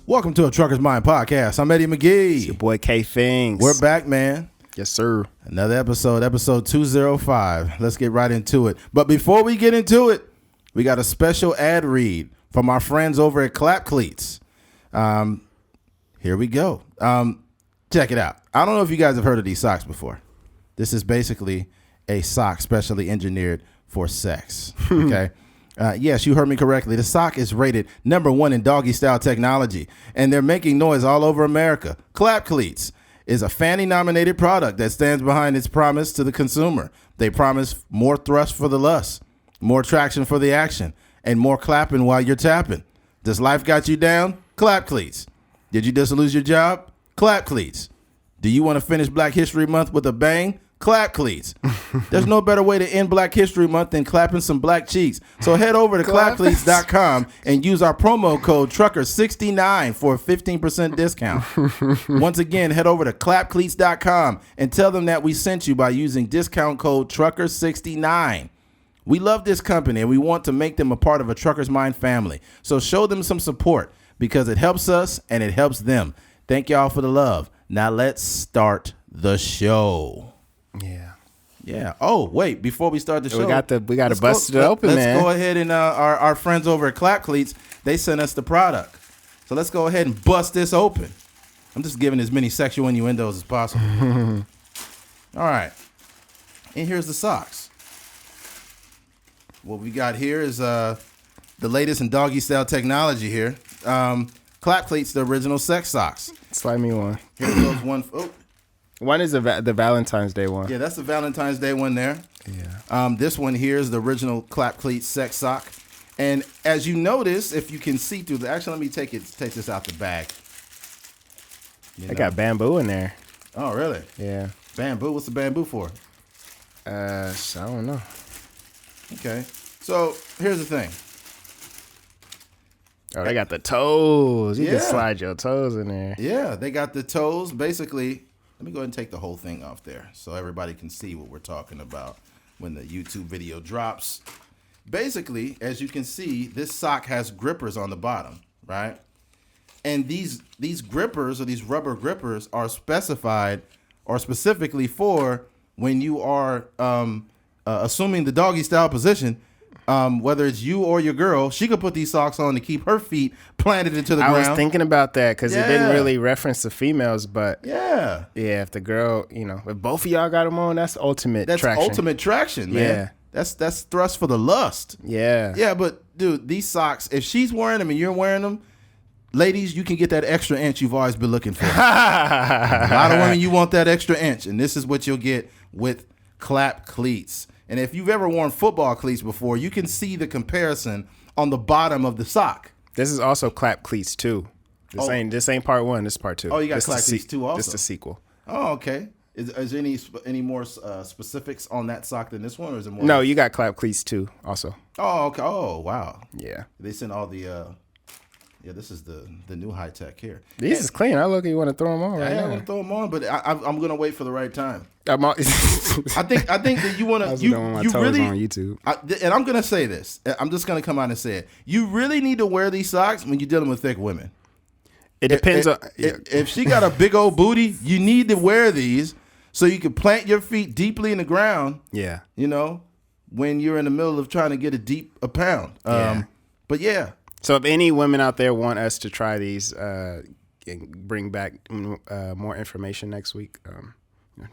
Welcome to a Trucker's Mind podcast. I'm Eddie McGee. It's your boy K Fings. We're back, man. Yes, sir. Another episode 205. Let's get right into it. But before we get into it, we got a special ad read from our friends over at Cleats. Here we go. Check it out. I don't know if you guys have heard of these socks before. This is basically a sock specially engineered for sex. Okay. Yes, you heard me correctly. The sock is rated #1 in doggy style technology, and they're making noise all over America. Cleats is a Fannie-nominated product that stands behind its promise to the consumer. They promise more thrust for the lust, more traction for the action, and more clapping while you're tapping. Does life got you down? Cleats. Did you just lose your job? Cleats. Do you want to finish Black History Month with a bang? Cleats. There's no better way to end Black History Month than clapping some black cheeks. So head over to clapcleats.com and use our promo code Trucker69 for a 15% discount. Once again, head over to clapcleats.com and tell them that we sent you by using discount code Trucker69. We love this company and we want to make them a part of a Trucker's Mind family. So show them some support because it helps us and it helps them. Thank y'all for the love. Now let's start the show. Yeah. Oh, wait. Before we start the show, we got to bust it open, man. Let's go ahead and our friends over at Cleats, they sent us the product. So let's go ahead and bust this open. I'm just giving as many sexual innuendos as possible. All right. And here's the socks. What we got here is the latest in doggy style technology here. Cleats, the original sex socks. Slide me one. Here goes one. Oh. One is the Valentine's Day one. Yeah, that's the Valentine's Day one there. Yeah. This one here is the original Cleats sex sock. And as you notice, if you can see through actually, let me take this out the bag. They got bamboo in there. Oh, really? Yeah. Bamboo? What's the bamboo for? I don't know. Okay. So here's the thing. Oh, they got the toes. You can slide your toes in there. Yeah, they got the toes. Basically, let me go ahead and take the whole thing off there so everybody can see what we're talking about when the YouTube video drops. Basically, as you can see, this sock has grippers on the bottom, right? And these grippers or these rubber grippers are specified or specifically for when you are assuming the doggy style position. Whether it's you or your girl, she could put these socks on to keep her feet planted into the ground. I was thinking about that because it didn't really reference the females, but yeah, if the girl, if both of y'all got them on, that's ultimate traction. That's ultimate traction, man. Yeah. That's thrust for the lust. Yeah. Yeah, but dude, these socks, if she's wearing them and you're wearing them, ladies, you can get that extra inch you've always been looking for. A lot of women, you want that extra inch, and this is what you'll get with Cleats. And if you've ever worn football cleats before, you can see the comparison on the bottom of the sock. This is also Cleats 2. This ain't part 1. This is part 2. Oh, you got Cleats 2 also. This is the sequel. Oh, okay. Is there any more specifics on that sock than this one, or is it more? No, you got Cleats 2 also. Oh, okay. Oh, wow. Yeah. They sent all the. This is the new high tech here. These is clean. I look, you want to throw them on right now. I want to throw them on, but I'm gonna wait for the right time. I think that you want to. You really on YouTube. And I'm gonna say this. I'm just gonna come out and say it. You really need to wear these socks when you're dealing with thick women. It depends on if she got a big old booty. You need to wear these so you can plant your feet deeply in the ground. Yeah. When you're in the middle of trying to get a pound. But yeah. So if any women out there want us to try these and bring back more information next week,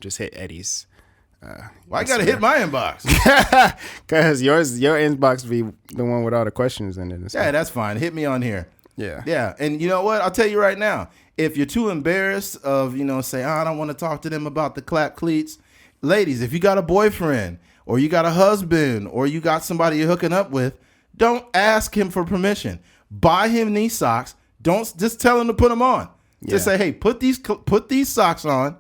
just hit I Eddie's. got to hit my inbox. Because your inbox be the one with all the questions in it. Yeah, that's fine. Hit me on here. Yeah. Yeah. And you know what? I'll tell you right now, if you're too embarrassed of, say, I don't want to talk to them about the Cleats. Ladies, if you got a boyfriend or you got a husband or you got somebody you're hooking up with, don't ask him for permission. Buy him these socks. Don't just tell him to put them on. Yeah. Just say, hey, put these socks on,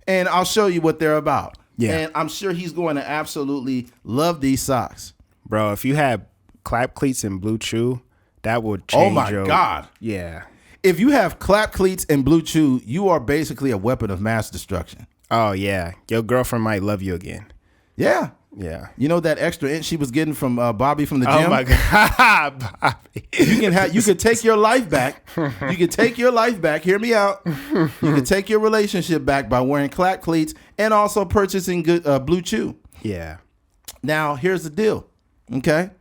and I'll show you what they're about. Yeah. And I'm sure he's going to absolutely love these socks. Bro, if you had Cleats and Blue Chew, that would change. Oh my God. Yeah. If you have Cleats and Blue Chew, you are basically a weapon of mass destruction. Oh yeah. Your girlfriend might love you again. Yeah. Yeah. You know that extra inch she was getting from Bobby from the gym? Oh my God, Bobby. You can take your life back. You can take your life back. Hear me out. You can take your relationship back by wearing clap cleats and also purchasing good Blue Chew. Yeah. Now, here's the deal. Okay.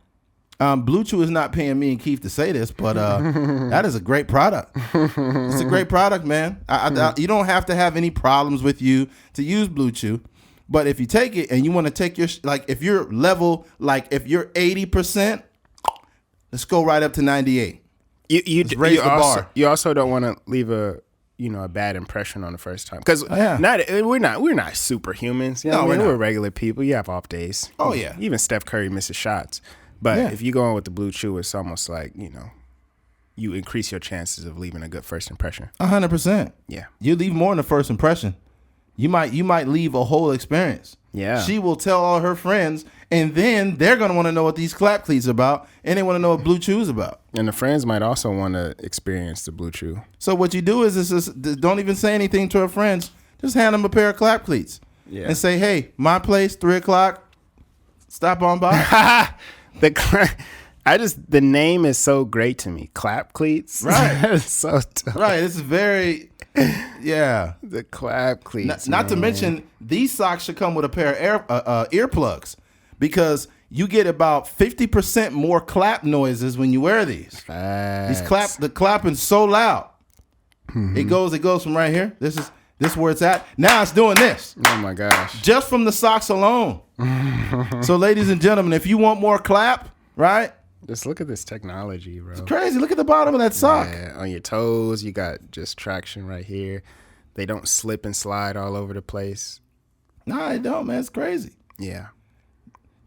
Blue Chew is not paying me and Keith to say this, but that is a great product. It's a great product, man. You don't have to have any problems with you to use Blue Chew. But if you take it and you want to take your, like, if you're level, like, if you're 80%, let's go right up to 98. Let's raise the bar. You also don't want to leave a bad impression on the first time, because we're not superhumans. You know, we're regular people. You have off days. Oh yeah. Even Steph Curry misses shots. But if you go on with the Blue Chew, it's almost like, you increase your chances of leaving a good first impression. 100%. Yeah. You leave more than a first impression. You might leave a whole experience. Yeah. She will tell all her friends, and then they're going to want to know what these clap cleats are about, and they want to know what Blue Chew is about. And the friends might also want to experience the Blue Chew. So what you do is don't even say anything to her friends. Just hand them a pair of clap cleats. Yeah. And say, hey, my place, 3 o'clock, stop on by. The name is so great to me. Clap Cleats. Right. It's so tough. Right. It's very, yeah. The Clap Cleats. Not to mention, these socks should come with a pair of earplugs, because you get about 50% more clap noises when you wear these. Facts. The clapping's so loud. Mm-hmm. It goes from right here. This is where it's at. Now it's doing this. Oh my gosh. Just from the socks alone. So ladies and gentlemen, if you want more clap, right? Just look at this technology, bro. It's crazy. Look at the bottom of that sock. Yeah, on your toes, you got just traction right here. They don't slip and slide all over the place. No, they don't, man. It's crazy. Yeah.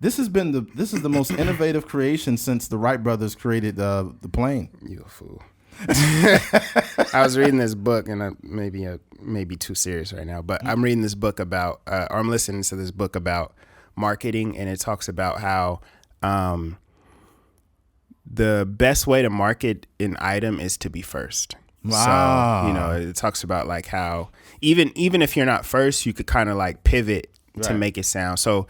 This is the most innovative creation since the Wright brothers created the plane. You a fool. I was reading this book, and I may be too serious right now, but I'm reading this book about, or I'm listening to this book about marketing, and it talks about how the best way to market an item is to be first. Wow. So, it talks about like how even if you're not first, you could kind of like pivot to make it sound. So,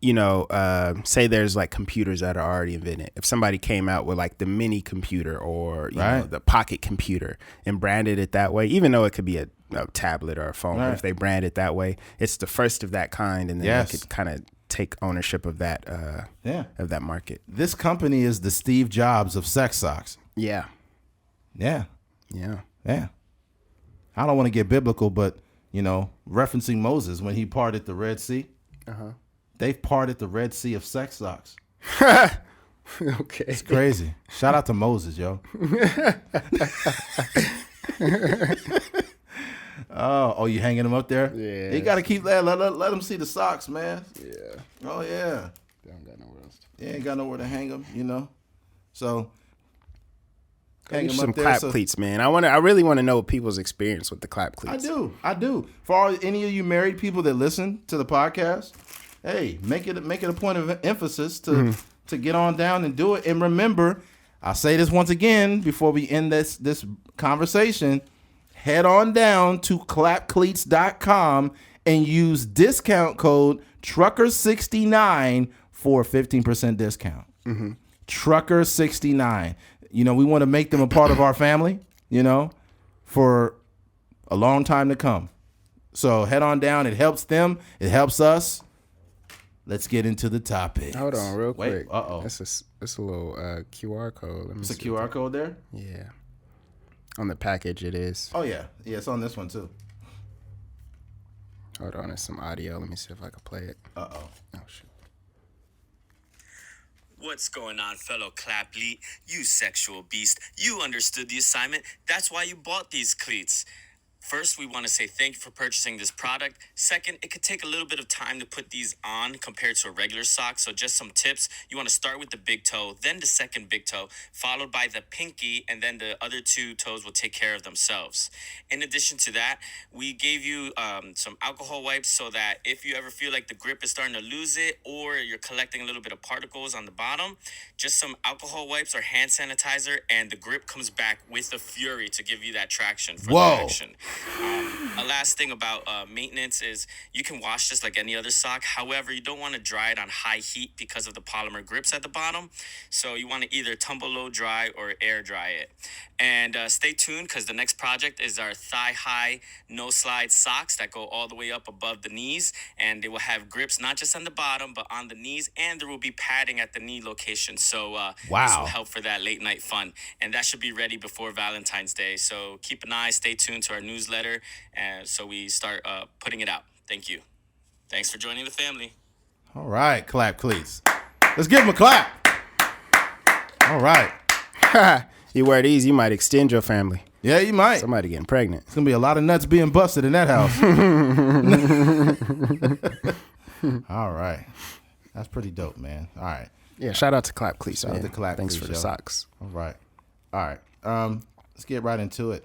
say there's like computers that are already invented. If somebody came out with like the mini computer or the pocket computer and branded it that way, even though it could be a tablet or a phone, but if they brand it that way, it's the first of that kind, and then they could kind of take ownership of that of that market. This company is the Steve Jobs of sex socks. Yeah. Yeah. Yeah. Yeah. I don't want to get biblical, but referencing Moses when he parted the Red Sea. Uh-huh. They've parted the Red Sea of sex socks. Okay. It's crazy. Shout out to Moses, yo. Oh, you hanging them up there? Yeah. You got to keep that. Let them see the socks, man. Yeah. Oh, yeah. They don't got nowhere else. You ain't got nowhere to hang them, So, hang them some clap cleats, man. I really want to know people's experience with the clap cleats. I do. For any of you married people that listen to the podcast, hey, make it a point of emphasis to get on down and do it. And remember, I'll say this once again before we end this conversation. Head on down to clapcleats.com and use discount code Trucker69 for a 15% discount. Mm-hmm. Trucker69. We want to make them a part of our family, for a long time to come. So head on down. It helps them. It helps us. Let's get into the topic. Hold on real quick. Uh-oh. It's a little QR code. It's a QR code there? Yeah. On the package it is. Oh, yeah. Yeah, it's on this one, too. Hold on. There's some audio. Let me see if I can play it. Uh-oh. Oh, shit. What's going on, fellow clapleet? You sexual beast. You understood the assignment. That's why you bought these cleats. First, we want to say thank you for purchasing this product. Second, it could take a little bit of time to put these on compared to a regular sock. So just some tips. You want to start with the big toe, then the second big toe, followed by the pinky, and then the other 2 toes will take care of themselves. In addition to that, we gave you some alcohol wipes so that if you ever feel like the grip is starting to lose it or you're collecting a little bit of particles on the bottom, just some alcohol wipes or hand sanitizer, and the grip comes back with a fury to give you that traction for the action. A last thing about maintenance is you can wash this like any other sock. However, you don't want to dry it on high heat because of the polymer grips at the bottom. So you want to either tumble low dry or air dry it. And stay tuned because the next project is our thigh high no slide socks that go all the way up above the knees, and they will have grips not just on the bottom but on the knees, and there will be padding at the knee location. So this will help for that late night fun, and that should be ready before Valentine's Day. So keep an eye, stay tuned to our newsletter, so we start putting it out. Thank you. Thanks for joining the family. All right, clap cleats. Let's give him a clap. All right. You wear these, you might extend your family. Yeah, you might. Somebody getting pregnant. It's going to be a lot of nuts being busted in that house. All right. That's pretty dope, man. All right. Yeah, shout out to Clap Cleats. Shout out to Clap Thanks Cleats, for the yo. socks. All right. Let's get right into it.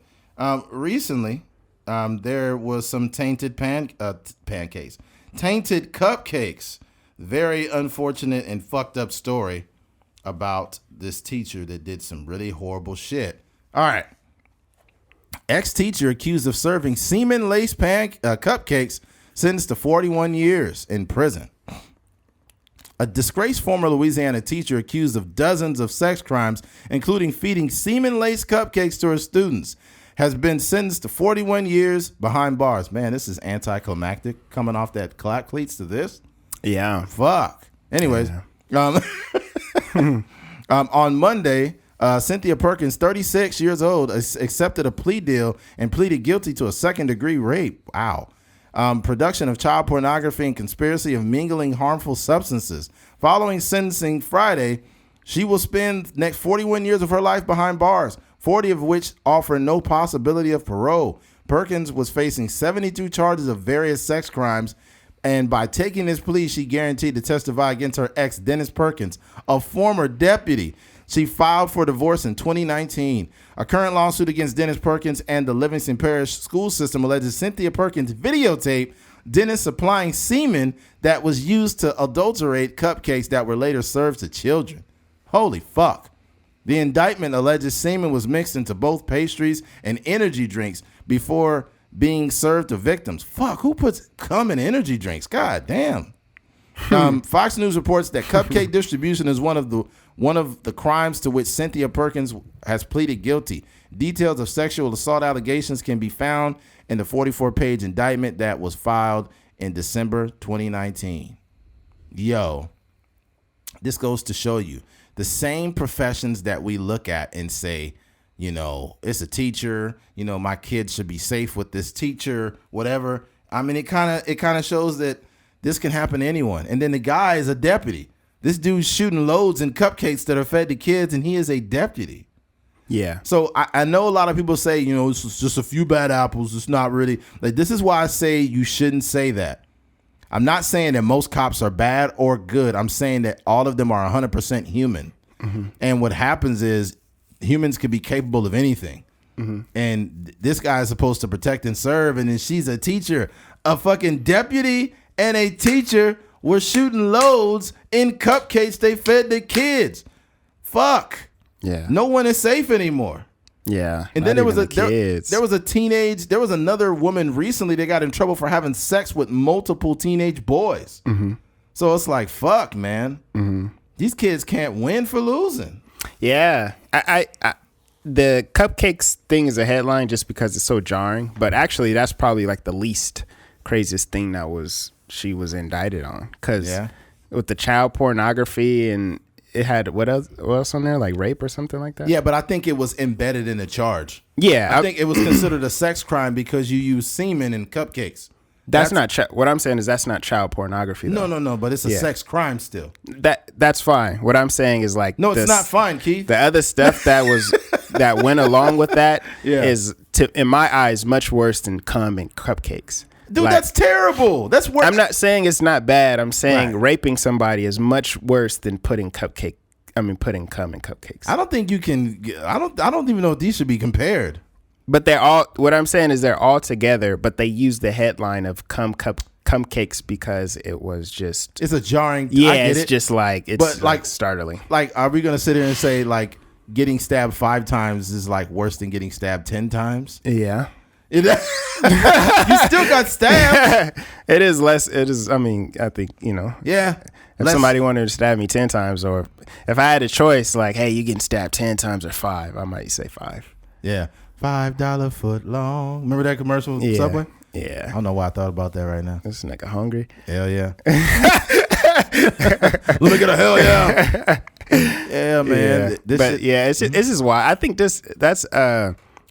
Recently, there was some tainted pancakes. Tainted cupcakes. Very unfortunate and fucked up story about this teacher that did some really horrible shit. All right. Ex-teacher accused of serving semen-laced cupcakes sentenced to 41 years in prison. A disgraced former Louisiana teacher accused of dozens of sex crimes, including feeding semen-laced cupcakes to her students, has been sentenced to 41 years behind bars. Man, this is anticlimactic coming off that clap cleats to this. Yeah. Fuck. Anyways, on Monday, Cynthia Perkins, 36 years old, accepted a plea deal and pleaded guilty to a second-degree rape. Wow. Production of child pornography and conspiracy of mingling harmful substances. Following sentencing Friday, she will spend next 41 years of her life behind bars, 40 of which offer no possibility of parole. Perkins was facing 72 charges of various sex crimes, and by taking this plea, she guaranteed to testify against her ex, Dennis Perkins, a former deputy. She filed for divorce in 2019. A current lawsuit against Dennis Perkins and the Livingston Parish school system alleges Cynthia Perkins videotaped Dennis supplying semen that was used to adulterate cupcakes that were later served to children. Holy fuck. The indictment alleges semen was mixed into both pastries and energy drinks before being served to victims. Fuck, who puts cum in energy drinks? God damn. Fox News reports that cupcake distribution is one of the crimes to which Cynthia Perkins has pleaded guilty. Details of sexual assault allegations can be found in the 44-page indictment that was filed in December 2019. Yo, this goes to show you the same professions that we look at and say, you know, it's a teacher, you know, my kids should be safe with this teacher, whatever. I mean, it kind of shows that this can happen to anyone. And then the guy is a deputy. This dude's shooting loads in cupcakes that are fed to kids, and he is a deputy. Yeah. So I know a lot of people say, you know, it's just a few bad apples. It's not really. Like, this is why I say you shouldn't say that. I'm not saying that most cops are bad or good. I'm saying that all of them are 100% human. Mm-hmm. And what happens is humans can be capable of anything. Mm-hmm. And this guy is supposed to protect and serve, and then she's a teacher. A fucking deputy and a teacher were shooting loads in cupcakes they fed the kids. Fuck. Yeah. No one is safe anymore. Yeah. And then there was another woman recently that got in trouble for having sex with multiple teenage boys. Mm-hmm. So it's like, fuck, man. Mm-hmm. These kids can't win for losing. Yeah. I the cupcakes thing is a headline just because it's so jarring, but actually that's probably like the least craziest thing she was indicted on, because with the child pornography, and it had what else on there, like rape or something like that. Yeah, but I think it was embedded in the charge. Yeah, I think it was considered a sex crime because you use semen in cupcakes. That's not what I'm saying is that's not child pornography, though. No, but it's a sex crime still. That's fine. What I'm saying is like, no, it's not fine, Keith. The other stuff that went along with that is, in my eyes, much worse than cum and cupcakes. Dude, like, that's terrible. That's worse. I'm not saying it's not bad. I'm saying raping somebody is much worse than putting cum in cupcakes. I don't think you can. I don't even know if these should be compared. But they're all. What I'm saying is they're all together. But they use the headline of cum cakes because it was just. It's a jarring. Yeah, it's just like startling. Like, are we gonna sit here and say like getting stabbed 5 times is like worse than getting stabbed 10 times? Yeah. You still got stabbed. It is less. It is. I mean, I think Yeah. If somebody wanted to stab me 10 times, or if I had a choice, like, hey, you getting stabbed 10 times or 5, I might say 5. Yeah. $5 foot long. Remember that commercial with Subway? Yeah. I don't know why I thought about that right now. This nigga hungry. Hell yeah. Let me get a hell yeah. Yeah, man. Yeah. It's just why I think that's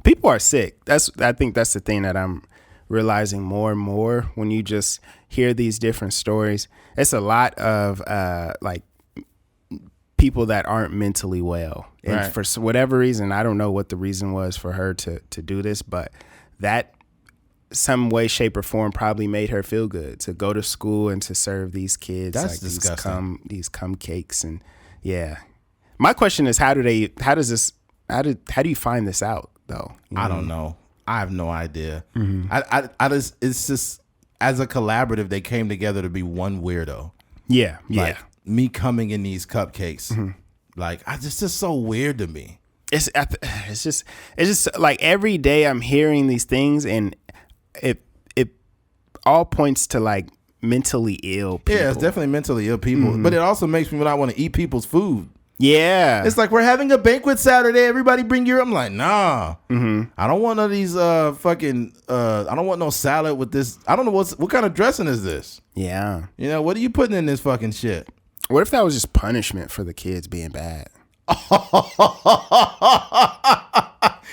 people are sick. I think that's the thing that I'm realizing more and more when you just hear these different stories. It's a lot of like people that aren't mentally well, and for whatever reason, I don't know what the reason was for her to do this, but that some way, shape, or form probably made her feel good to go to school and to serve these kids. That's like disgusting. These cupcakes. And yeah, my question is, how do you find this out though? I don't know. I have no idea. It's just, as a collaborative, they came together to be one weirdo. Yeah. Like, me coming in these cupcakes, like, it's just so weird to me. It's just like every day I'm hearing these things, and it all points to like mentally ill people. Yeah, it's definitely mentally ill people, but it also makes me not want to eat people's food. Yeah, it's like, we're having a banquet Saturday. Everybody bring your. I'm like, nah. I don't want none of these fucking. I don't want no salad with this. I don't know what kind of dressing is this. Yeah, what are you putting in this fucking shit? What if that was just punishment for the kids being bad?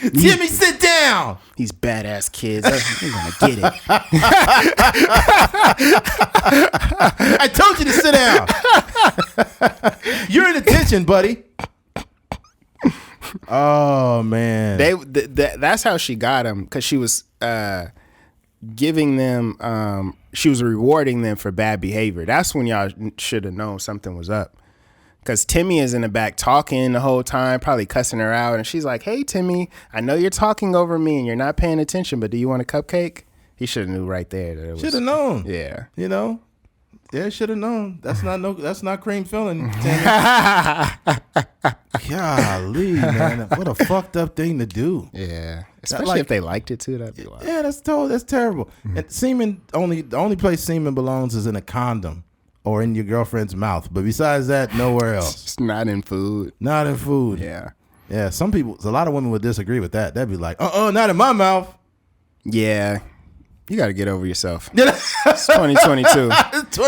Timmy, sit down. These badass kids, they're gonna get it. I told you to sit down. You're in attention, buddy. Oh man, that's how she got them, because she was giving them. She was rewarding them for bad behavior. That's when y'all should have known something was up. Because Timmy is in the back talking the whole time, probably cussing her out. And she's like, hey, Timmy, I know you're talking over me and you're not paying attention, but do you want a cupcake? He should have knew right there that it was. Should have known. Yeah. Yeah, should have known. That's not cream filling, Timmy. Golly, man. What a fucked up thing to do. Yeah. Especially if they liked it too. That'd be wild. Yeah, that's terrible. And semen, the only place semen belongs is in a condom. Or in your girlfriend's mouth. But besides that, nowhere else. It's not in food. Not in food. Yeah. Yeah, a lot of women would disagree with that. They'd be like, not in my mouth. Yeah. You got to get over yourself. It's 2022.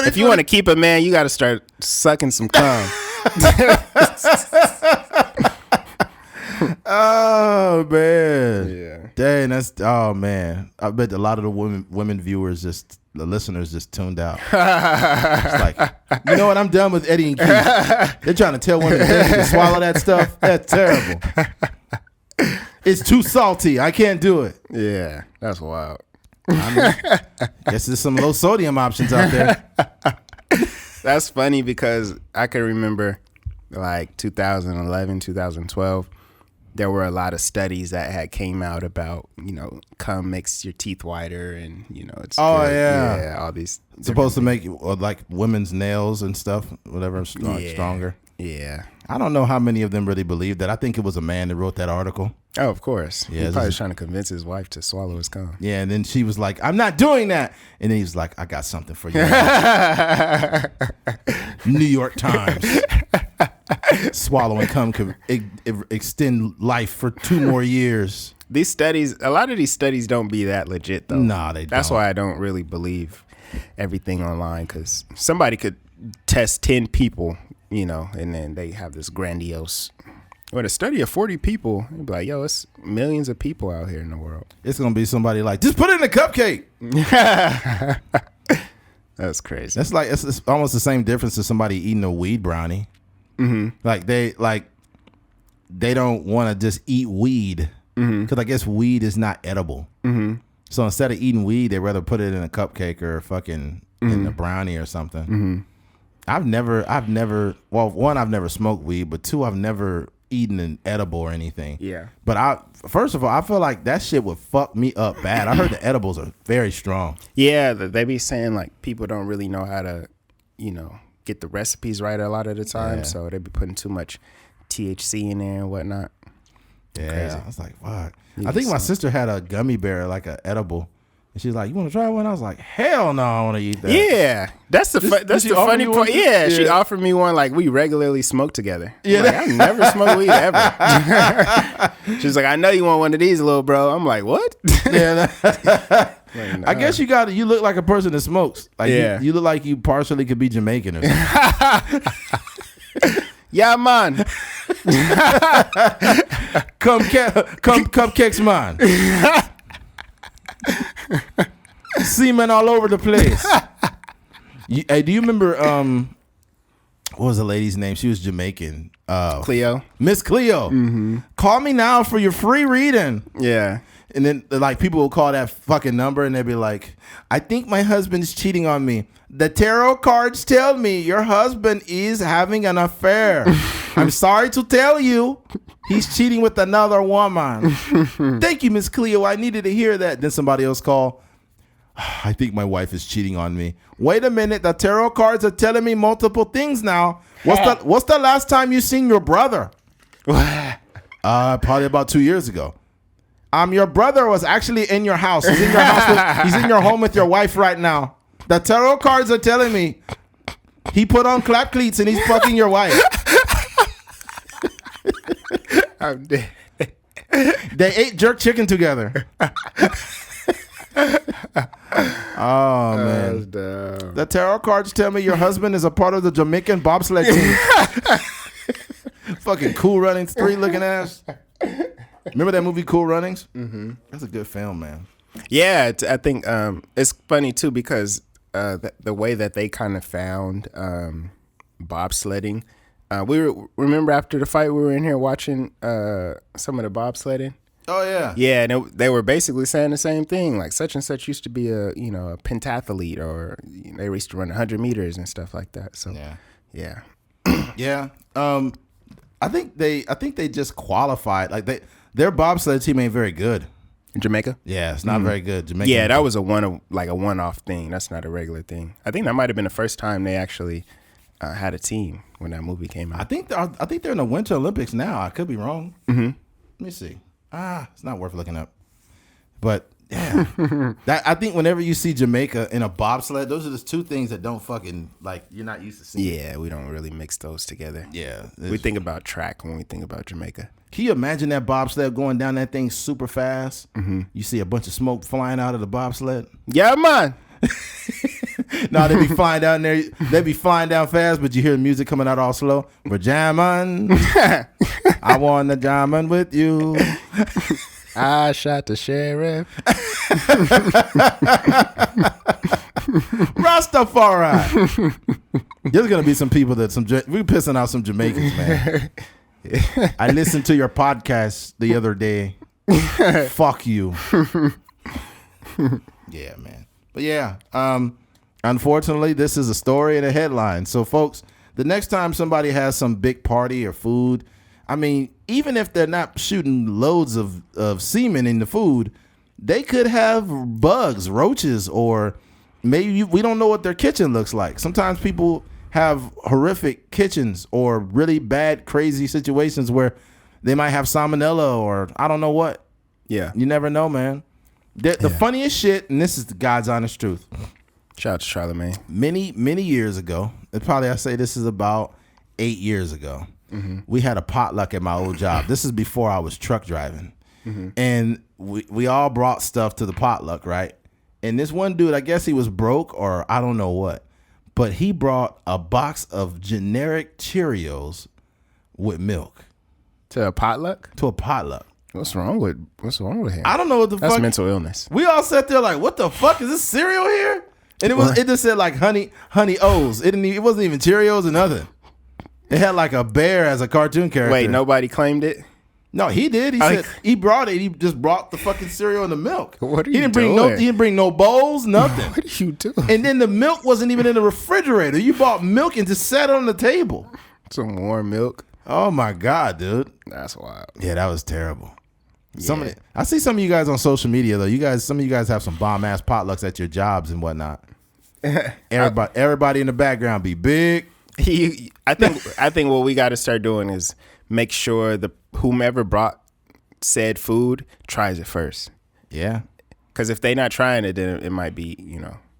If you want to keep a man, you got to start sucking some cum. Oh, man. Yeah. Dang, man. I bet a lot of the women viewers the listeners just tuned out. It's like, you know what? I'm done with Eddie and Keith. They're trying to tell women to swallow that stuff. That's terrible. It's too salty. I can't do it. Yeah, that's wild. Guess there's some low sodium options out there. That's funny because I can remember like 2011, 2012. There were a lot of studies that had came out about, cum makes your teeth whiter and, it's good. Yeah, all these. It's supposed to make like women's nails and stuff, whatever, stronger. Yeah. I don't know how many of them really believe that. I think it was a man that wrote that article. Oh, of course. Yeah, he probably was trying to convince his wife to swallow his cum. Yeah, and then she was like, I'm not doing that. And then he was like, I got something for you. New York Times. Swallowing cum could extend life for 2 more years. A lot of these studies don't be that legit, though. Nah, they don't. That's why I don't really believe everything online, because somebody could test 10 people, and then they have this grandiose. With a study of 40 people, you'd be like, yo, it's millions of people out here in the world. It's going to be somebody like, just put it in a cupcake. That's crazy. That's like, it's almost the same difference as somebody eating a weed brownie. Like they don't want to just eat weed because I guess weed is not edible. So instead of eating weed, they rather put it in a cupcake or fucking in a brownie or something. I've never, well, 1, I've never smoked weed, but 2, I've never eaten an edible or anything. Yeah. But first of all, I feel like that shit would fuck me up bad. I heard the edibles are very strong. Yeah, they be saying like people don't really know how to, get the recipes right a lot of the time, so they be putting too much THC in there and whatnot. Yeah, Crazy. I was like, fuck. I think my sister had a gummy bear, like a edible. And she's like, you want to try one? I was like, hell no, I want to eat that. Yeah, that's the funny part. Yeah, she offered me one. Like, we regularly smoke together. Yeah, like, I never smoked weed ever. She's like, I know you want one of these, little bro. I'm like, what? Yeah, like, nah. I guess you look like a person that smokes. Like, you look like you partially could be Jamaican or something. Yeah, man. Cupcakes, man. Semen all over the place. Hey, do you remember what was the lady's name? She was Jamaican. Cleo. Miss Cleo. Mm-hmm. Call me now for your free reading. Yeah. And then like people will call that fucking number and they'll be like, I think my husband's cheating on me. The tarot cards tell me your husband is having an affair. I'm sorry to tell you, he's cheating with another woman. Thank you, Miss Cleo. I needed to hear that. Then somebody else call. I think my wife is cheating on me. Wait a minute. The tarot cards are telling me multiple things now. What's the last time you seen your brother? Probably about 2 years ago. Your brother was actually in your house. He's in your house. He's in your home with your wife right now. The tarot cards are telling me he put on clap cleats and he's fucking your wife. I'm dead. They ate jerk chicken together. Oh man. The tarot cards tell me your husband is a part of the Jamaican bobsled team. Fucking Cool Runnings 3 looking ass. Remember that movie Cool Runnings? Mm-hmm. That's a good film, man. Yeah, I think it's funny too because the way that they kind of found bobsledding. Remember after the fight we were in here watching some of the bobsledding. Oh yeah, yeah, and they were basically saying the same thing. Like such and such used to be a pentathlete, or they used to run 100 meters and stuff like that. So yeah. I think they just qualified. Like their bobsled team ain't very good. In Jamaica? Yeah, it's not very good. Jamaica. Yeah, that was a one-off thing. That's not a regular thing. I think that might have been the first time they actually had a team when that movie came out. I think they're in the Winter Olympics now. I could be wrong. Mm-hmm. Let me see. It's not worth looking up. But yeah, I think whenever you see Jamaica in a bobsled, those are just two things that don't fucking like you're not used to seeing. Yeah, we don't really mix those together. Yeah, we think about track when we think about Jamaica. Can you imagine that bobsled going down that thing super fast? Mm-hmm. You see a bunch of smoke flying out of the bobsled. Yeah, man. No, they be flying down there. They be flying down fast, but you hear the music coming out all slow. We're jamming. I want to jamming with you. I shot the sheriff. Rastafari. There's gonna be some people we're pissing out some Jamaicans, man. I listened to your podcast the other day. Fuck you. Yeah, man. But yeah, unfortunately, this is a story and a headline. So, folks, the next time somebody has some big party or food, I mean, even if they're not shooting loads of semen in the food, they could have bugs, roaches, or maybe we don't know what their kitchen looks like. Sometimes people have horrific kitchens or really bad, crazy situations where they might have salmonella or I don't know what. Yeah. You never know, man. The funniest shit, and this is the God's honest truth. Shout out to Charlamagne. Many years ago, and probably I say this is about 8 years ago, we had a potluck at my old job. This is before I was truck driving. And we all brought stuff to the potluck, right? And this one dude, I guess he was broke or I don't know what, but he brought a box of generic Cheerios with milk. To a potluck? To a potluck. What's wrong with him? I don't know what the fuck. That's mental illness. We all sat there like, what the fuck? Is this cereal here? And it just said like honey O's. It wasn't even Cheerios or nothing. It had like a bear as a cartoon character. Wait, nobody claimed it? No, he did. He said he brought it. He just brought the fucking cereal and the milk. What are you doing? He didn't bring no bowls, nothing. What are you doing? And then the milk wasn't even in the refrigerator. You bought milk and just sat on the table. Some warm milk. Oh my God, dude. That's wild. Yeah, that was terrible. Yeah. I see some of you guys on social media though. Some of you guys have some bomb ass potlucks at your jobs and whatnot. Everybody in the background be big. I think what we got to start doing is make sure whomever brought said food tries it first. Yeah. Because if they not trying it, then it might be,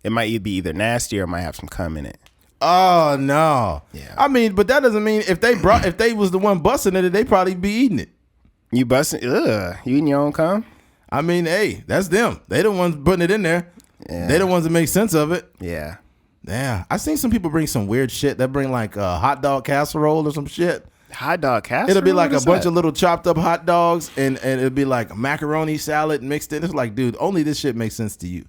it might be either nasty or it might have some cum in it. Oh no. Yeah. I mean, but that doesn't mean if they was the one busting it, they probably be eating it. You busting? You eating your own cum? I mean, hey, that's them. They the ones putting it in there. Yeah. They the ones that make sense of it. Yeah. Yeah. I seen some people bring some weird shit. They bring like a hot dog casserole or some shit. Hot dog casserole? It'll be like a bunch of little chopped up hot dogs and it'll be like macaroni salad mixed in. It's like, dude, only this shit makes sense to you.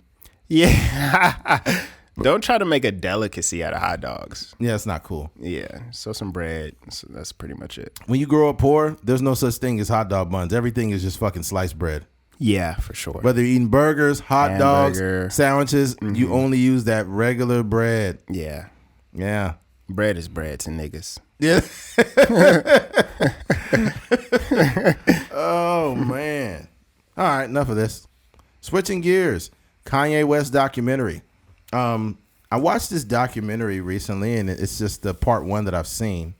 Yeah. Don't try to make a delicacy out of hot dogs. Yeah, it's not cool. Yeah. So some bread. So that's pretty much it. When you grow up poor, there's no such thing as hot dog buns. Everything is just fucking sliced bread. Yeah, for sure. Whether you're eating burgers, hot Hamburger. dogs, sandwiches, you only use that regular bread. Yeah. Yeah. Bread is bread to niggas. Yeah. Oh, man. All right, enough of this. Switching gears. Kanye West documentary. I watched this documentary recently, and it's just the part one that I've seen.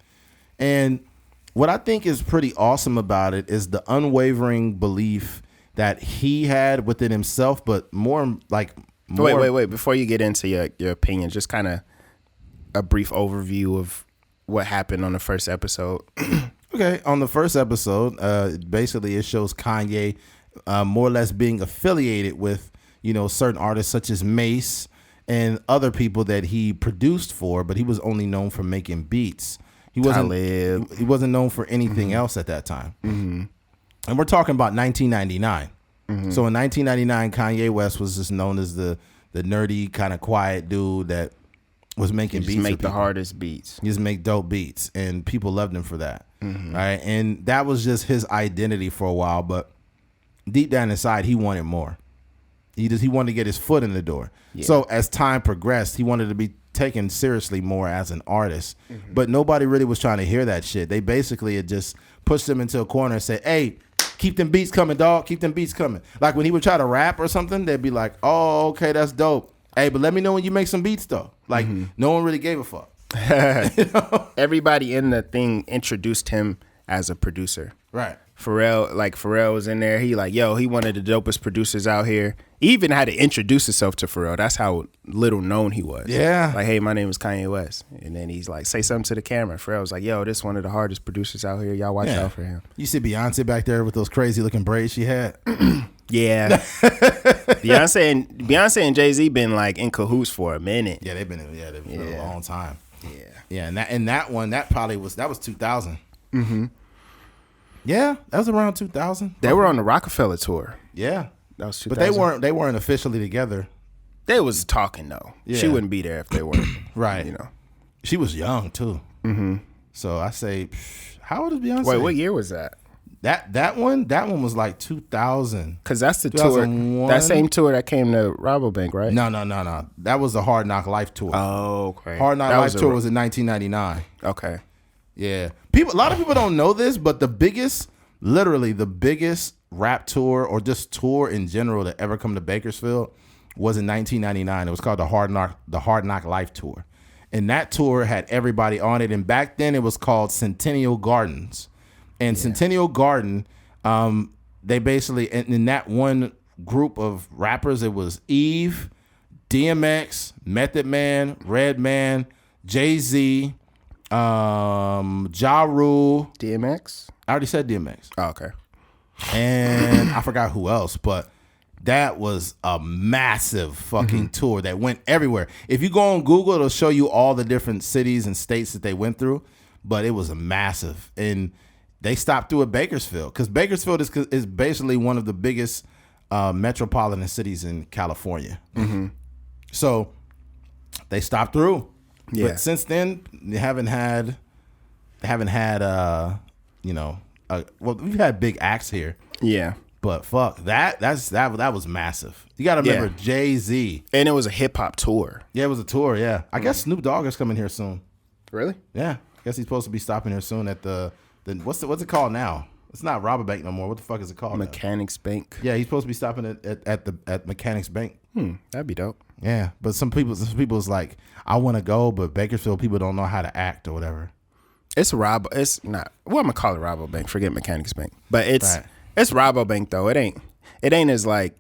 And what I think is pretty awesome about it is the unwavering belief that he had within himself, but more. Wait. Before you get into your opinion, just kind of a brief overview of what happened on the first episode. Okay, on the first episode, basically it shows Kanye more or less being affiliated with, certain artists such as Mace and other people that he produced for, but he was only known for making beats. He wasn't known for anything else at that time. Mm-hmm. And we're talking about 1999. Mm-hmm. So in 1999, Kanye West was just known as the nerdy, kind of quiet dude that was making beats. Make the hardest beats. He just make dope beats, and people loved him for that. Mm-hmm. Right, and that was just his identity for a while. But deep down inside, he wanted more. He wanted to get his foot in the door. Yeah. So as time progressed, he wanted to be taken seriously more as an artist. Mm-hmm. But nobody really was trying to hear that shit. They basically had just pushed him into a corner and said, "Hey, keep them beats coming, dog. Keep them beats coming." Like when he would try to rap or something, they'd be like, "Oh, okay, that's dope. Hey, but let me know when you make some beats, though." Like no one really gave a fuck. Everybody in the thing introduced him as a producer. Right. Pharrell was in there. He he one of the dopest producers out here. He even had to introduce himself to Pharrell. That's how little known he was. Yeah. Like, "Hey, my name is Kanye West." And then he's like, "Say something to the camera." Pharrell was like, "Yo, this is one of the hardest producers out here. Y'all watch out for him." You see Beyonce back there with those crazy looking braids she had. Yeah. Beyonce and Jay-Z been like in cahoots for a minute. Yeah, they've been a long time. Yeah. Yeah, and that one that was 2000. Mm-hmm. Yeah, that was around 2000. They were on the Rockefeller tour. Yeah. That was 2000. But they weren't officially together. They was talking though. Yeah. She wouldn't be there if they weren't. Right. She was young too. Mm-hmm. So I say, how old is Beyonce? Wait, what year was that? That one was like 2000. Because that's the tour. That same tour that came to Rabobank, right? No. That was the Hard Knock Life tour. Oh, okay. Hard Knock Life tour was in 1999. Okay. Yeah. A lot of people don't know this, but literally the biggest rap tour or just tour in general that ever come to Bakersfield was in 1999. It was called the Hard Knock Life tour. And that tour had everybody on it. And back then it was called Centennial Gardens. And Centennial Garden, they basically, in that one group of rappers, it was Eve, DMX, Method Man, Redman, Jay-Z, Ja Rule. DMX? I already said DMX. Oh, okay. And I forgot who else, but that was a massive fucking tour that went everywhere. If you go on Google, it'll show you all the different cities and states that they went through, but it was a massive. And they stopped through at Bakersfield because Bakersfield is basically one of the biggest metropolitan cities in California. Mm-hmm. So they stopped through. Yeah. But since then, they haven't had we've had big acts here. Yeah. But fuck, that was massive. You got to remember Jay-Z. And it was a hip hop tour. Yeah, it was a tour, yeah. I guess Snoop Dogg is coming here soon. Really? Yeah. I guess he's supposed to be stopping here soon at the what's it called now? It's not Rabobank no more. What the fuck is it called? Mechanics Bank. Yeah, he's supposed to be stopping at Mechanics Bank. That'd be dope. Yeah, but some people's like, I want to go, but Bakersfield people don't know how to act or whatever. It's not. Well, I'm gonna call it Rabobank. Forget Mechanics Bank, but It's Rabobank though. It ain't as like,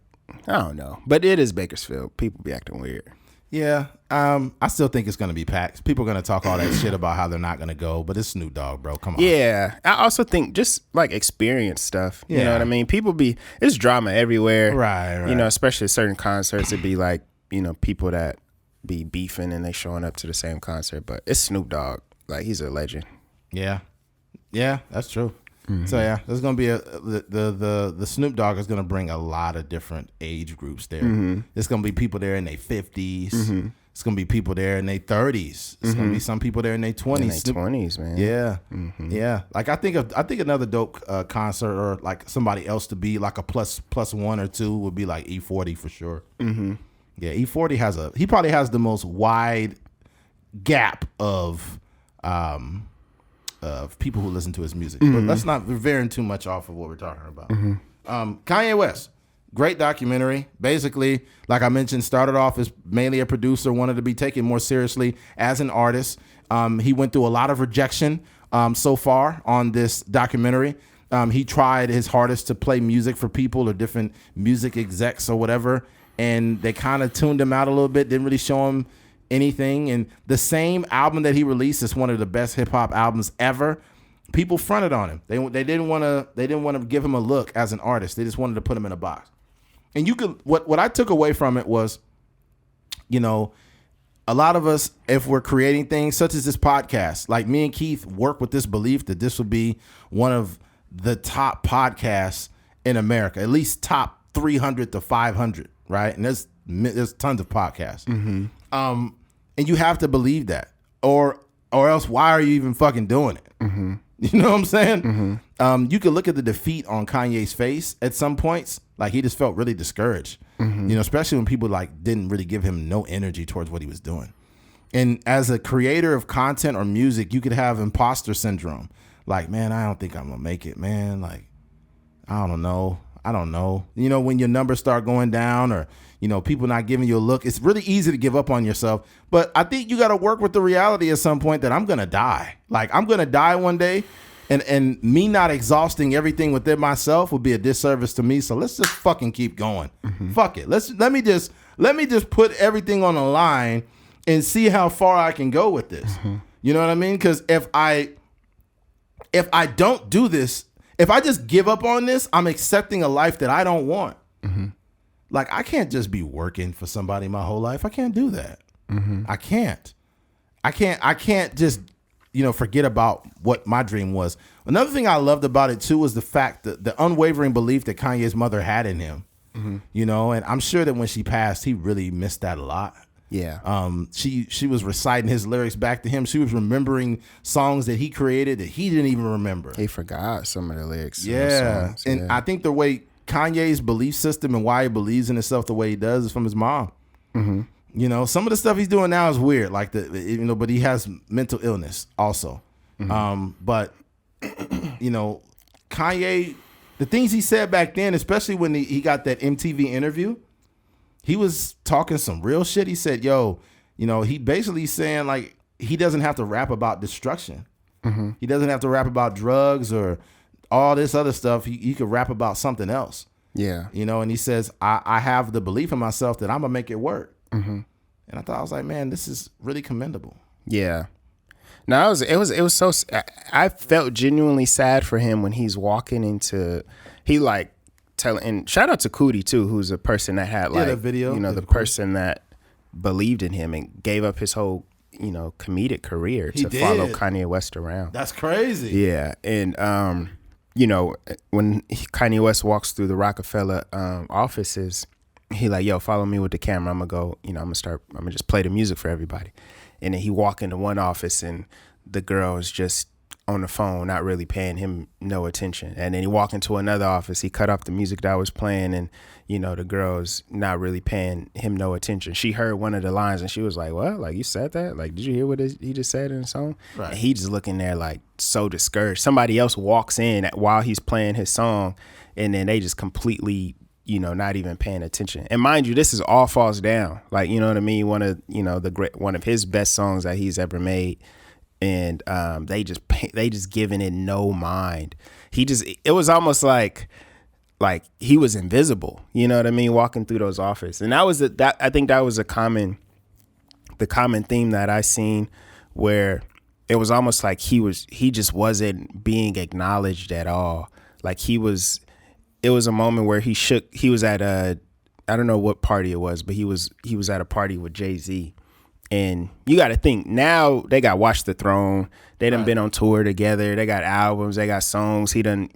I don't know, but it is Bakersfield. People be acting weird. Yeah, I still think it's gonna be packed. People are gonna talk all that shit about how they're not gonna go, but it's Snoop Dogg, bro. Come on. Yeah, I also think just like experience stuff. You know what I mean? It's drama everywhere. Right. You know, especially at certain concerts, it'd be like, you know, people that be beefing and they showing up to the same concert. But it's Snoop Dogg. Like, he's a legend. Yeah, that's true. So yeah, there's gonna be the Snoop Dogg is gonna bring a lot of different age groups there. There's gonna be people there in their 50s. It's gonna be people there in their 30s. It's gonna be some people there in their 20s. In their 20s, man. Yeah, yeah. Like I think another dope concert or like somebody else to be like a plus one or two would be like E40 for sure. Yeah, E40 he probably has the most wide gap of people who listen to his music. But let's not veering too much off of what we're talking about. Kanye West, great documentary. Basically, like I mentioned, started off as mainly a producer, wanted to be taken more seriously as an artist. He went through a lot of rejection so far on this documentary. He tried his hardest to play music for people or different music execs or whatever, and they kind of tuned him out a little bit, didn't really show him anything. And the same album that he released is one of the best hip hop albums ever. People fronted on him. They didn't want to give him a look as an artist. They just wanted to put him in a box. And you could what I took away from it was, you know, a lot of us, if we're creating things such as this podcast, like me and Keith work with this belief that this will be one of the top podcasts in America, at least top 300 to 500, right? And there's tons of podcasts. And you have to believe that, or else why are you even fucking doing it? You know what I'm saying? You could look at the defeat on Kanye's face at some points. Like, he just felt really discouraged, you know, especially when people like didn't really give him no energy towards what he was doing. And as a creator of content or music, you could have imposter syndrome. Like, man, I don't think I'm gonna make it, man. Like, I don't know. You know, when your numbers start going down, or, you know, people not giving you a look, it's really easy to give up on yourself. But I think you got to work with the reality at some point that I'm going to die. Like, I'm going to die one day, and me not exhausting everything within myself would be a disservice to me. So let's just fucking keep going. Fuck it. Let me just put everything on the line and see how far I can go with this. You know what I mean? Because if I don't do this, if I just give up on this, I'm accepting a life that I don't want. Like, I can't just be working for somebody my whole life. I can't do that. I can't just, you know, forget about what my dream was. Another thing I loved about it too was the fact that the unwavering belief that Kanye's mother had in him. You know, and I'm sure that when she passed, he really missed that a lot. Yeah. She was reciting his lyrics back to him. She was remembering songs that he created that he didn't even remember. He forgot some of the lyrics. Yeah. Songs. And I think the way Kanye's belief system and why he believes in himself the way he does is from his mom. You know, some of the stuff he's doing now is weird, like but he has mental illness also. But you know, Kanye, the things he said back then, especially when he got that MTV interview, he was talking some real shit. He said, yo, you know, he basically saying like he doesn't have to rap about destruction. He doesn't have to rap about drugs or all this other stuff. He could rap about something else. Yeah. You know, and he says, I have the belief in myself that I'm going to make it work. And I was like, man, this is really commendable. Yeah. No, it was so, I felt genuinely sad for him when he's walking into, he like, and shout out to Cootie too, who's a person that had like, the video, you know, the person that believed in him and gave up his whole, you know, comedic career to follow Kanye West around. That's crazy. Yeah. And, you know, when Kanye West walks through the Rockefeller offices, he like, yo, follow me with the camera. I'm gonna go, you know, I'm gonna just play the music for everybody. And then he walk into one office and the girl is just on the phone, not really paying him no attention. And then he walk into another office, he cut off the music that was playing, and, you know, the girl's not really paying him no attention. She heard one of the lines and she was like, what? Like, you said that? Like, did you hear what he just said in the song? Right. And he just looking there like so discouraged. Somebody else walks in while he's playing his song, and then they just completely, you know, not even paying attention. And mind you, this is All Falls Down. Like, you know what I mean? One of his best songs that he's ever made. And they just giving it no mind. It was almost like like he was invisible, you know what I mean, walking through those offices. And I think that was the common theme that I seen, where it was almost like he just wasn't being acknowledged at all. Like it was a moment where he was at I don't know what party it was, but he was at a party with Jay-Z. And you got to think, now they got Watch the Throne. They done been on tour together. They got albums. They got songs. They done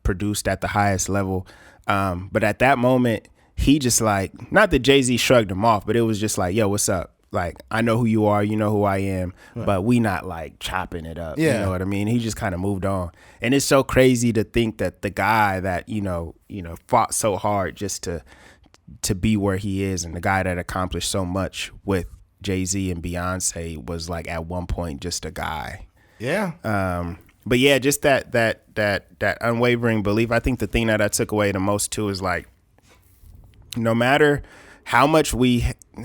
produced at the highest level. But at that moment, he just like, not that Jay-Z shrugged him off, but it was just like, yo, what's up? Like, I know who you are. You know who I am. Right. But we not like chopping it up. Yeah. You know what I mean? He just kind of moved on. And it's so crazy to think that the guy that, fought so hard just to be where he is, and the guy that accomplished so much with Jay-Z and Beyonce was like at one point just a guy. Yeah. But yeah, just that unwavering belief. I think the thing that I took away the most too is like, no matter how much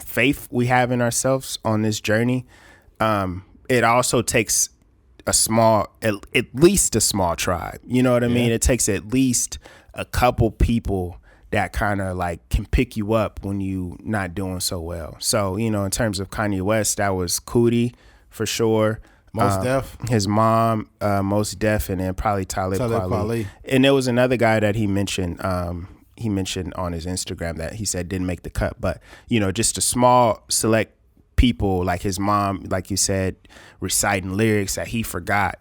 faith we have in ourselves on this journey, it also takes at least a small tribe. You know what I mean? It takes at least a couple people that kind of like can pick you up when you not doing so well. So, in terms of Kanye West, that was Cootie for sure. Most Def. His mom, Most Def, and then probably Talib Kweli. And there was another guy that he mentioned on his Instagram that he said didn't make the cut. But, just a small select people, like his mom, like you said, reciting lyrics that he forgot,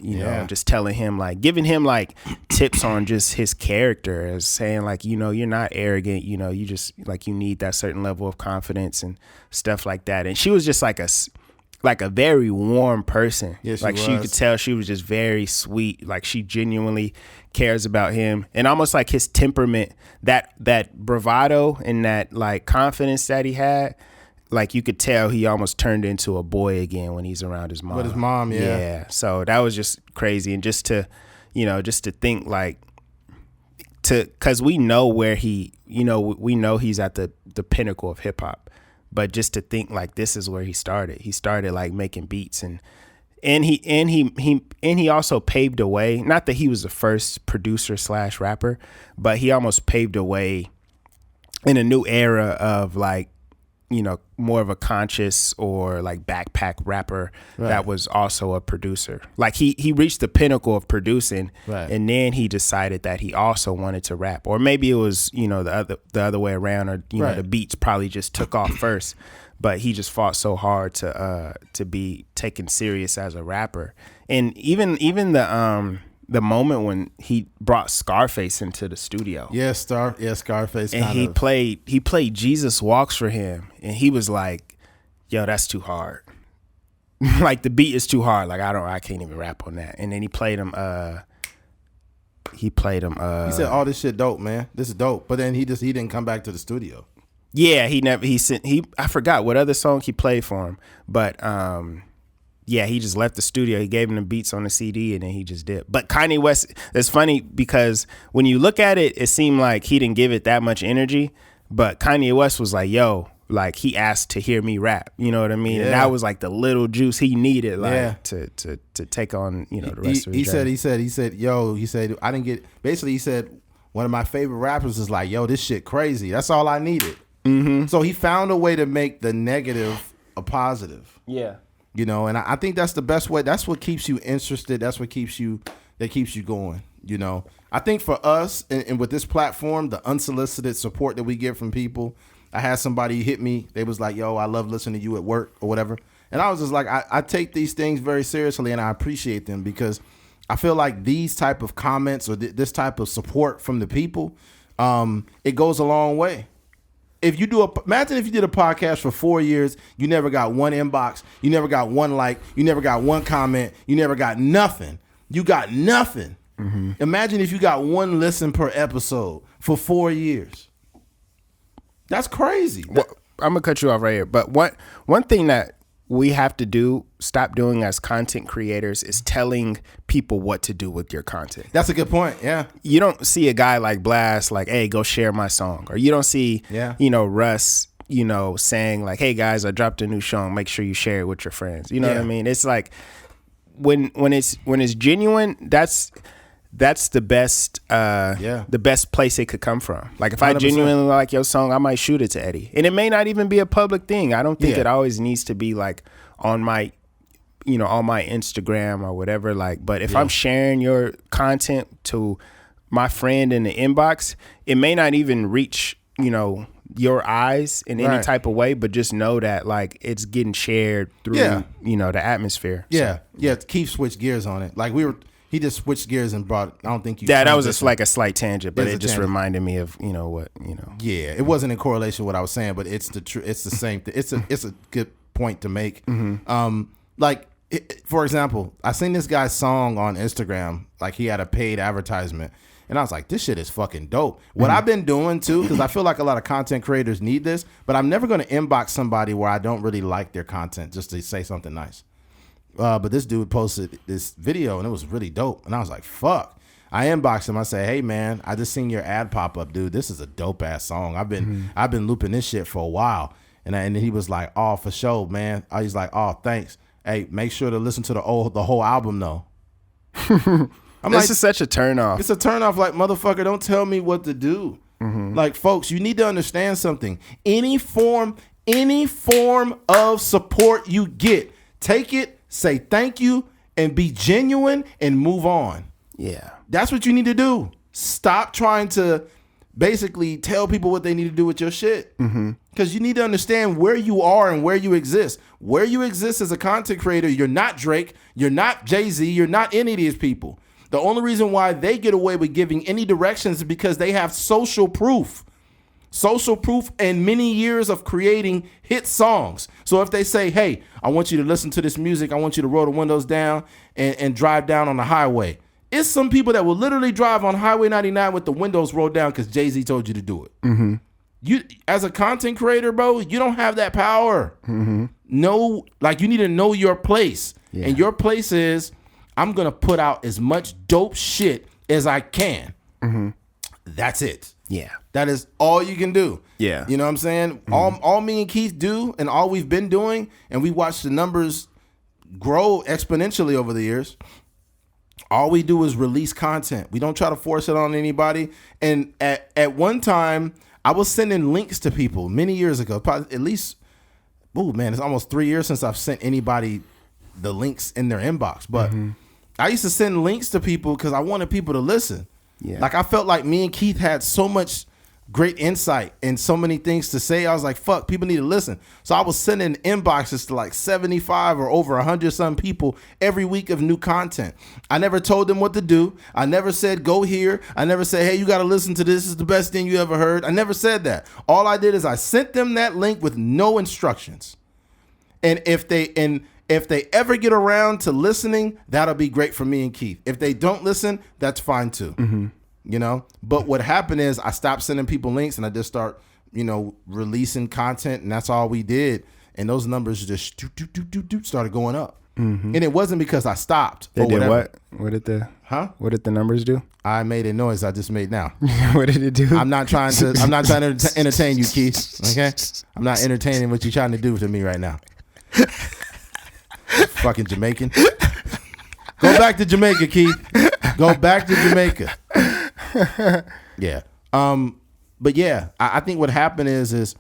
just telling him, like, giving him like tips on just his character, as saying like, you're not arrogant, you just like, you need that certain level of confidence and stuff like that. And she was just like a very warm person. Yes, like she could tell she was just very sweet. Like she genuinely cares about him, and almost like his temperament, that bravado and that like confidence that he had. Like you could tell he almost turned into a boy again when he's around his mom. With his mom, yeah. Yeah. So that was just crazy. And just to think like, cause we know where we know he's at the pinnacle of hip hop, but just to think like this is where he started. He started like making beats and he also paved a way. Not that he was the first producer / rapper, but he almost paved a way in a new era of like, more of a conscious or like backpack rapper that was also a producer. Like he reached the pinnacle of producing, and then he decided that he also wanted to rap. Or maybe it was, the other way around, or the beats probably just took off first. But he just fought so hard to be taken serious as a rapper. And even the moment when he brought Scarface into the studio. Scarface. And he played Jesus Walks for him, and he was like, yo, that's too hard. Like the beat is too hard. Like I can't even rap on that. And then he played him he said, "Oh, this shit dope, man. This is dope." But then he didn't come back to the studio. Yeah, I forgot what other song he played for him, but yeah, he just left the studio. He gave him the beats on the CD, and then he just did. But Kanye West, it's funny because when you look at it, it seemed like he didn't give it that much energy. But Kanye West was like, yo, like he asked to hear me rap. You know what I mean? Yeah. And that was like the little juice he needed, like to take on, the rest of his journey. He said, I didn't get, basically he said, one of my favorite rappers is like, yo, this shit crazy. That's all I needed. Mm-hmm. So he found a way to make the negative a positive. Yeah. And I think that's the best way. That's what keeps you interested. That's what keeps you going. I think for us and with this platform, the unsolicited support that we get from people. I had somebody hit me. They was like, yo, I love listening to you at work or whatever. And I was just like, I take these things very seriously, and I appreciate them because I feel like these type of comments or this type of support from the people, it goes a long way. Imagine if you did a podcast for 4 years, you never got one inbox, you never got one like, you never got one comment, you never got nothing. You got nothing. Mm-hmm. Imagine if you got one listen per episode for 4 years. That's crazy. Well, I'm gonna cut you off right here. But one thing that we have to stop doing as content creators is telling people what to do with your content. That's a good point. Yeah. You don't see a guy like Blast like, hey, go share my song. Or you don't see, Russ, saying like, hey guys, I dropped a new song. Make sure you share it with your friends. You know what I mean? It's like when it's genuine, that's that's the best the best place it could come from. Like if 100%. I genuinely like your song, I might shoot it to Eddie. And it may not even be a public thing. I don't think it always needs to be like on my on my Instagram or whatever. Like, but if I'm sharing your content to my friend in the inbox, it may not even reach, your eyes in any type of way, but just know that like it's getting shared through the atmosphere. Keith switched gears on it. Like he just switched gears and brought. I don't think you. That was just like a slight tangent, but it just reminded me of what. Yeah, it wasn't in correlation with what I was saying, but it's it's the same thing. It's a good point to make. For example, I seen this guy's song on Instagram. Like he had a paid advertisement. And I was like, this shit is fucking dope. What I've been doing too, because I feel like a lot of content creators need this, but I'm never going to inbox somebody where I don't really like their content just to say something nice. But this dude posted this video and it was really dope. And I was like, fuck. I inboxed him. I said, hey man, I just seen your ad pop up, dude. This is a dope ass song. I've been looping this shit for a while. And he was like, oh, for sure, man. He's like, oh, thanks. Hey, make sure to listen to the whole album though. This is such a turnoff. It's a turnoff. Like, motherfucker, don't tell me what to do. Like, folks, you need to understand something. Any form of support you get, take it, say thank you, and be genuine and move on. Yeah. That's what you need to do. Stop trying to basically tell people what they need to do with your shit. Because you need to understand where you are and where you exist. Where you exist as a content creator, you're not Drake, you're not Jay-Z, you're not any of these people. The only reason why they get away with giving any directions is because they have social proof. Social proof and many years of creating hit songs. So if they say, hey, I want you to listen to this music, I want you to roll the windows down and drive down on the highway. It's some people that will literally drive on Highway 99 with the windows rolled down because Jay-Z told you to do it. You, as a content creator, bro, you don't have that power. No, like you need to know your place. And your place is, I'm going to put out as much dope shit as I can. That's it. Yeah. That is all you can do. Yeah. You know what I'm saying? All me and Keith do and all we've been doing, and we watch the numbers grow exponentially over the years. All we do is release content. We don't try to force it on anybody. And at one time, I was sending links to people many years ago, probably at least, it's almost 3 years since I've sent anybody the links in their inbox. But I used to send links to people because I wanted people to listen. Yeah. Like I felt like me and Keith had so much great insight and so many things to say. I was like, fuck, people need to listen. So I was sending inboxes to like 75 or over 100 some people every week of new content. I never told them what to do. I never said, go here. I never said, hey, you got to listen to this. This is the best thing you ever heard. I never said that. All I did is I sent them that link with no instructions. And if they ever get around to listening, that'll be great for me and Keith. If they don't listen, that's fine too. You know, but what happened is I stopped sending people links and I just start, releasing content, and that's all we did. And those numbers just started going up. And it wasn't because I stopped. They did what? What did the numbers do? I made a noise I just made now. What did it do? I'm not trying to entertain you, Keith. Okay? I'm not entertaining what you're trying to do to me right now. Fucking Jamaican. Go back to Jamaica, Keith. Go back to Jamaica. Yeah. But yeah, I think what happened is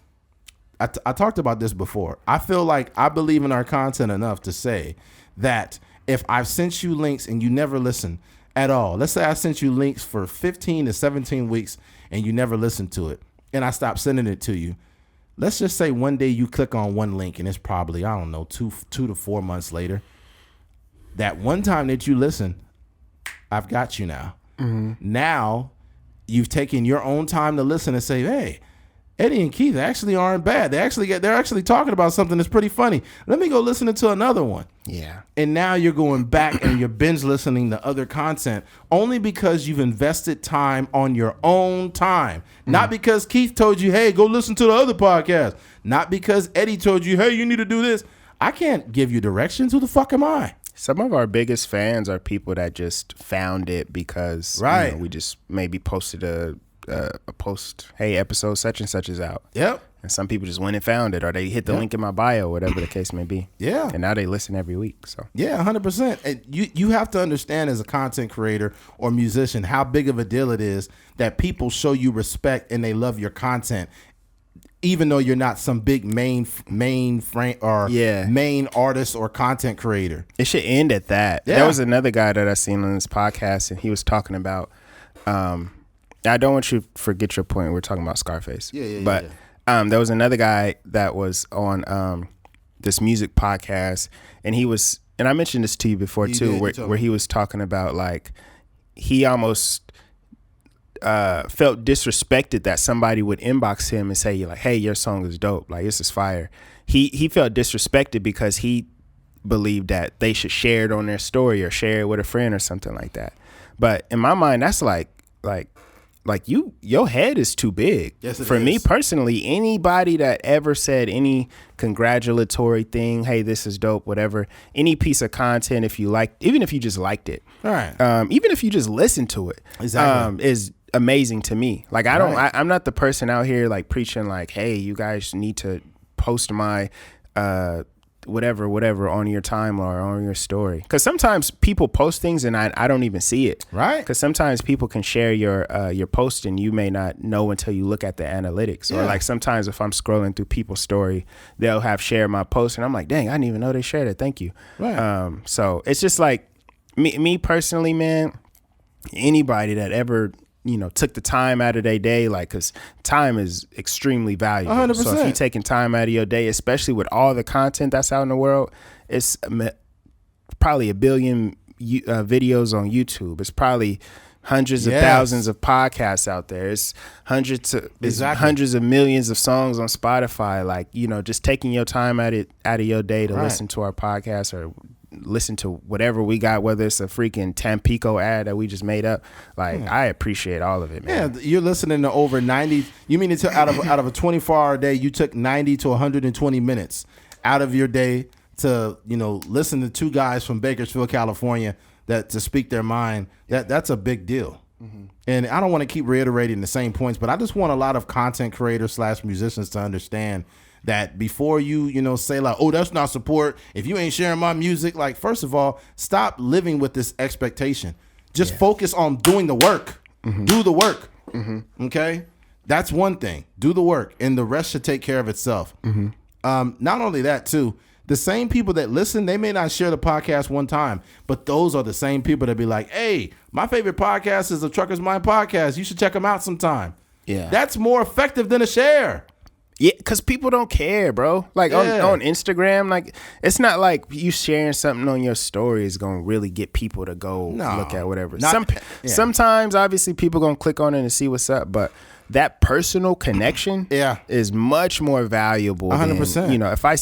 I talked about this before. I feel like I believe in our content enough to say that if I've sent you links and you never listen at all, let's say I sent you links for 15 to 17 weeks and you never listened to it, and I stopped sending it to you. Let's just say one day you click on one link and it's probably, I don't know, two to 4 months later. That one time that you listen, I've got you now. Now you've taken your own time to listen and say, hey, Eddie and Keith actually aren't bad. They're actually talking about something that's pretty funny. Let me go listen to another one. Yeah. And now you're going back and you're binge listening to other content only because you've invested time on your own time. Not because Keith told you, hey, go listen to the other podcast. Not because Eddie told you, hey, you need to do this. I can't give you directions. Who the fuck am I? Some of our biggest fans are people that just found it because we just maybe posted a a post, hey, episode such and such is out. Yep. And some people just went and found it, or they hit the link in my bio, whatever the case may be. Yeah. And now they listen every week. So yeah, 100%. And you have to understand as a content creator or musician how big of a deal it is that people show you respect and they love your content, even though you're not some big main frame or main artist or content creator. It should end at that. Yeah. There was another guy that I seen on this podcast, and he was talking about. I don't want you to forget your point. We're talking about Scarface. But there was another guy that was on this music podcast, and he was, and I mentioned this to you before too, where he was talking about like he almost felt disrespected that somebody would inbox him and say like, "Hey, your song is dope. Like this is fire." He felt disrespected because he believed that they should share it on their story or share it with a friend or something like that. But in my mind, that's like your head is too big. Yes, it For is. me personally, anybody that ever said any congratulatory thing, hey, this is dope, whatever, any piece of content, if you like, even if you just liked it, All right. even if you just listened to it, Exactly. is amazing to me. Like I'm not the person out here like preaching like, hey, you guys need to post my whatever on your timeline or on your story, because sometimes people post things and I don't even see it, Right. Because sometimes people can share your post and you may not know until you look at the analytics. Or like sometimes if I'm scrolling through people's story, they'll have shared my post and I'm like, dang, I didn't even know they shared it, thank you. Right. So it's just like me personally, man, anybody that ever took the time out of their day, like, because time is extremely valuable. 100%. So if you're taking time out of your day, especially with all the content that's out in the world, it's probably 1 billion videos on YouTube. It's probably hundreds of thousands of podcasts out there. It's hundreds of millions of songs on Spotify. Like, just taking your time out of your day to listen to our podcast or listen to whatever we got, whether it's a freaking Tampico ad that we just made up. Like, I appreciate all of it, man. Yeah, you're listening to over 90. You mean it took out of a 24-hour day, you took 90 to 120 minutes out of your day to listen to two guys from Bakersfield, California to speak their mind. That's a big deal. Mm-hmm. And I don't want to keep reiterating the same points, but I just want a lot of content creators / musicians to understand that before you say like, oh, that's not support, if you ain't sharing my music, like, first of all, stop living with this expectation. Just focus on doing the work. Mm-hmm. Do the work. Mm-hmm. Okay? That's one thing. Do the work, and the rest should take care of itself. Mm-hmm. Not only that, too, the same people that listen, they may not share the podcast one time, but those are the same people that be like, hey, my favorite podcast is the Trucker's Mind podcast. You should check them out sometime. Yeah. That's more effective than a share. Yeah, because people don't care, bro. Like on Instagram, like, it's not like you sharing something on your story is going to really get people to go look at whatever. Sometimes, obviously, people going to click on it and see what's up, but that personal connection is much more valuable 100%.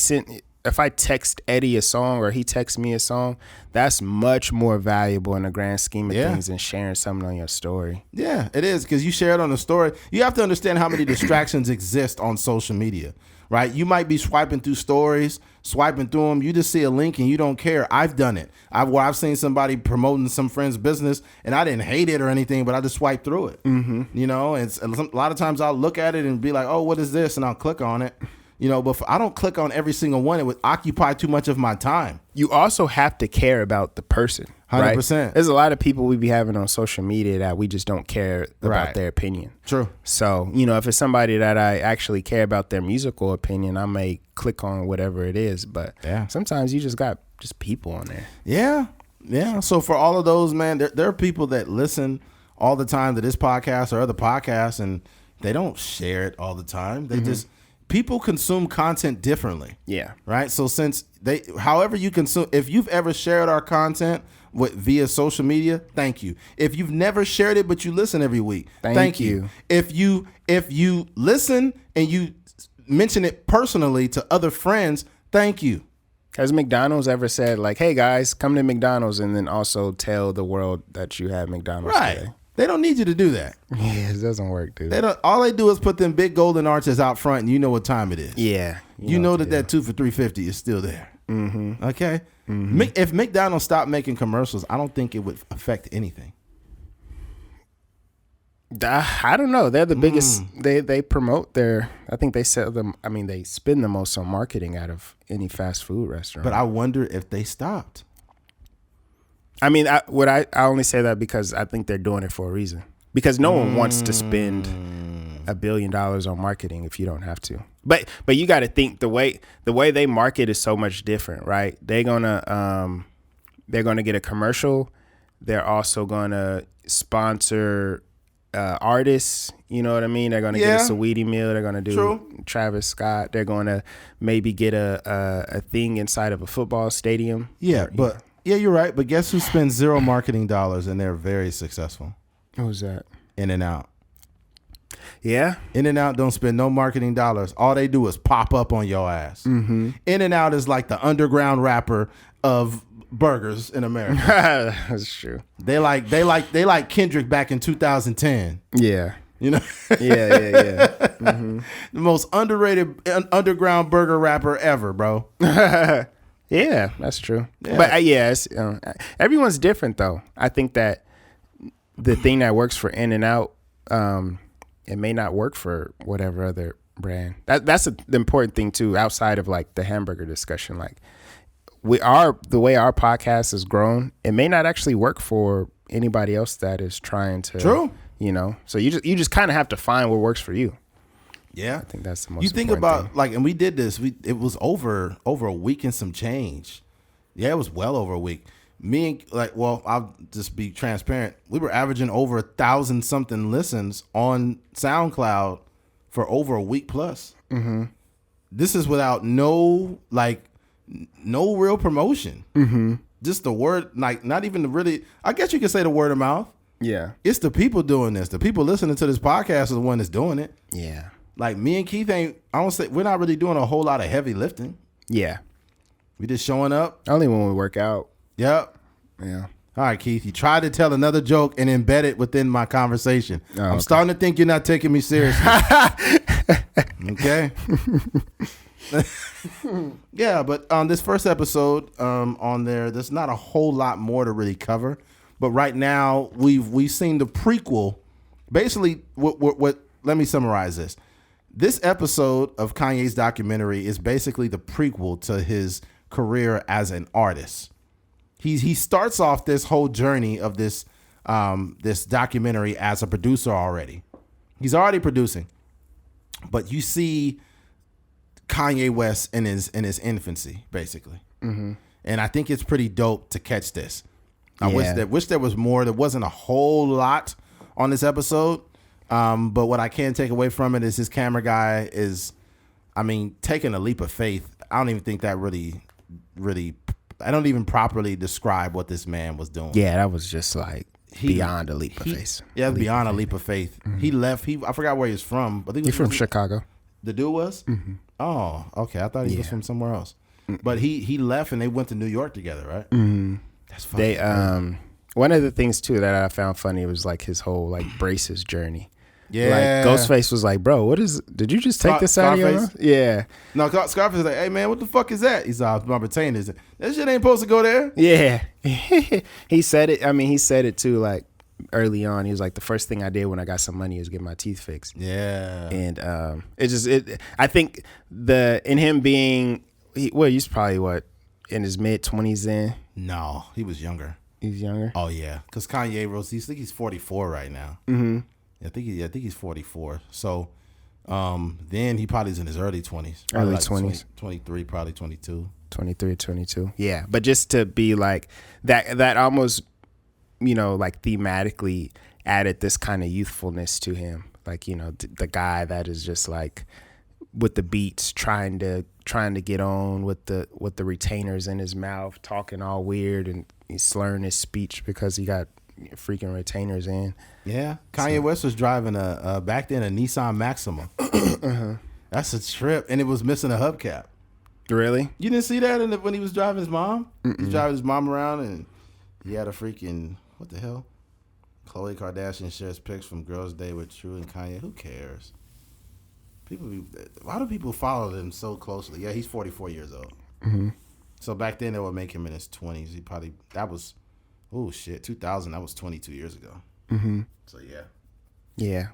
Than, if I text Eddie a song or he texts me a song, that's much more valuable in the grand scheme of things than sharing something on your story. Yeah, it is, because you share it on the story. You have to understand how many distractions exist on social media, right? You might be swiping through stories, swiping through them. You just see a link and you don't care. I've done it. I've seen somebody promoting some friend's business and I didn't hate it or anything, but I just swiped through it. Mm-hmm. And a lot of times I'll look at it and be like, oh, what is this? And I'll click on it. But I don't click on every single one. It would occupy too much of my time. You also have to care about the person. 100%. Right? There's a lot of people we be having on social media that we just don't care about their opinion. True. So, if it's somebody that I actually care about their musical opinion, I may click on whatever it is. But sometimes you just got people on there. Yeah. Yeah. So for all of those, man, there are people that listen all the time to this podcast or other podcasts, and they don't share it all the time. They just... People consume content differently. Yeah. Right? So however you consume, if you've ever shared our content via social media, thank you. If you've never shared it, but you listen every week, thank you. If you listen and you mention it personally to other friends, thank you. Has McDonald's ever said like, hey guys, come to McDonald's and then also tell the world that you have McDonald's today? They don't need you to do that. Yeah, it doesn't work, dude. All they do is put them big golden arches out front, and you know what time it is. Yeah, you know that 2 for $3.50 is still there. Mm-hmm. Okay. Mm-hmm. If McDonald's stopped making commercials, I don't think it would affect anything. I don't know. They're the biggest. They promote their. I think they sell them. I mean, they spend the most on marketing out of any fast food restaurant. But I wonder if they stopped. I mean, I only say that because I think they're doing it for a reason. Because no one wants to spend $1 billion on marketing if you don't have to. But you got to think the way they market is so much different, right? They're gonna get a commercial. They're also gonna sponsor artists. You know what I mean? They're gonna get a Saweetie meal. They're gonna do Travis Scott. They're gonna maybe get a thing inside of a football stadium. Yeah, but you're right. But guess who spends zero marketing dollars and they're very successful? Who's that? In-N-Out. Yeah. In-N-Out don't spend no marketing dollars. All they do is pop up on your ass. Mm-hmm. In-N-Out is like the underground rapper of burgers in America. That's true. They like Kendrick back in 2010. Yeah. You know? Yeah. Mm-hmm. The most underrated underground burger rapper ever, bro. Yeah, that's true. Yeah. But everyone's different though. I think that the thing that works for In-N-Out, it may not work for whatever other brand. That's the important thing too, outside of like the hamburger discussion. Like the way our podcast has grown, it may not actually work for anybody else that is trying to. True. You know, so you just kind of have to find what works for you. Yeah, I think that's the most. You think about thing. Like, and we did this. It was over a week and some change. Yeah, it was well over a week. Me and I'll just be transparent. We were averaging over 1,000 something listens on SoundCloud for over a week plus. Mm-hmm. This is without no real promotion. Mm-hmm. Just the word, like not even the really. I guess you could say the word of mouth. Yeah, it's the people doing this. The people listening to this podcast is the one that's doing it. Yeah, like me and Keith we're not really doing a whole lot of heavy lifting. Yeah, we just showing up. Only when we work out. Yep. Yeah. All right, Keith. You tried to tell another joke and embed it within my conversation. Oh, I'm starting to think you're not taking me seriously. Okay. Yeah, but on this first episode, on there's not a whole lot more to really cover. But right now, we've seen the prequel. Basically, what? Let me summarize this. This episode of Kanye's documentary is basically the prequel to his career as an artist. He starts off this whole journey of this documentary as a producer already. He's already producing, but you see Kanye West in his infancy, basically. Mm-hmm. And I think it's pretty dope to catch this. I wish there was more. There wasn't a whole lot on this episode, but what I can take away from it is his camera guy is, taking a leap of faith. I don't even think that really. I don't even properly describe what this man was doing. Yeah, that was just like beyond a leap of faith. Yeah, beyond a leap of faith. Mm-hmm. He left. I forgot where he's from. But he's from Chicago. The dude was? Mm-hmm. Oh, okay. I thought he was from somewhere else. Mm-hmm. But he left and they went to New York together, right? Mm-hmm. That's funny. One of the things too that I found funny was like his whole like braces journey. Yeah, like Ghostface was like, "Bro, did you just take this out of your mouth?" Yeah. No, Scarface is like, "Hey man, what the fuck is that?" He's like, "My Tainted. That shit ain't supposed to go there." Yeah. He said it. He said it too. Like early on, he was like, "The first thing I did when I got some money is get my teeth fixed." Yeah. And I think in him being, he's probably in his mid-20s then. No, he was younger. He's younger. Oh yeah, because Kanye Rose, I think he's 44 right now. Mm-hmm. I think he's 44. So, then he probably is in his early 20s. Early 20s. 23, probably 22. 23, 22. Yeah, but just to be like that almost, like thematically added this kind of youthfulness to him. Like, the guy that is just like with the beats trying to get on with the retainers in his mouth, talking all weird, and he's slurring his speech because he got freaking retainers in. Yeah, Kanye West was driving back then a Nissan Maxima. Uh-huh. That's a trip, and it was missing a hubcap. Really? You didn't see that when he was driving his mom? Mm-mm. He was driving his mom around, and he had a freaking, what the hell? Khloe Kardashian shares pics from Girls' Day with True and Kanye. Who cares? Why do people follow them so closely? Yeah, he's 44 years old. Mm-hmm. So back then, they would make him in his 20s. That was, 2000, that was 22 years ago. Mm-hmm. So yeah. Yeah.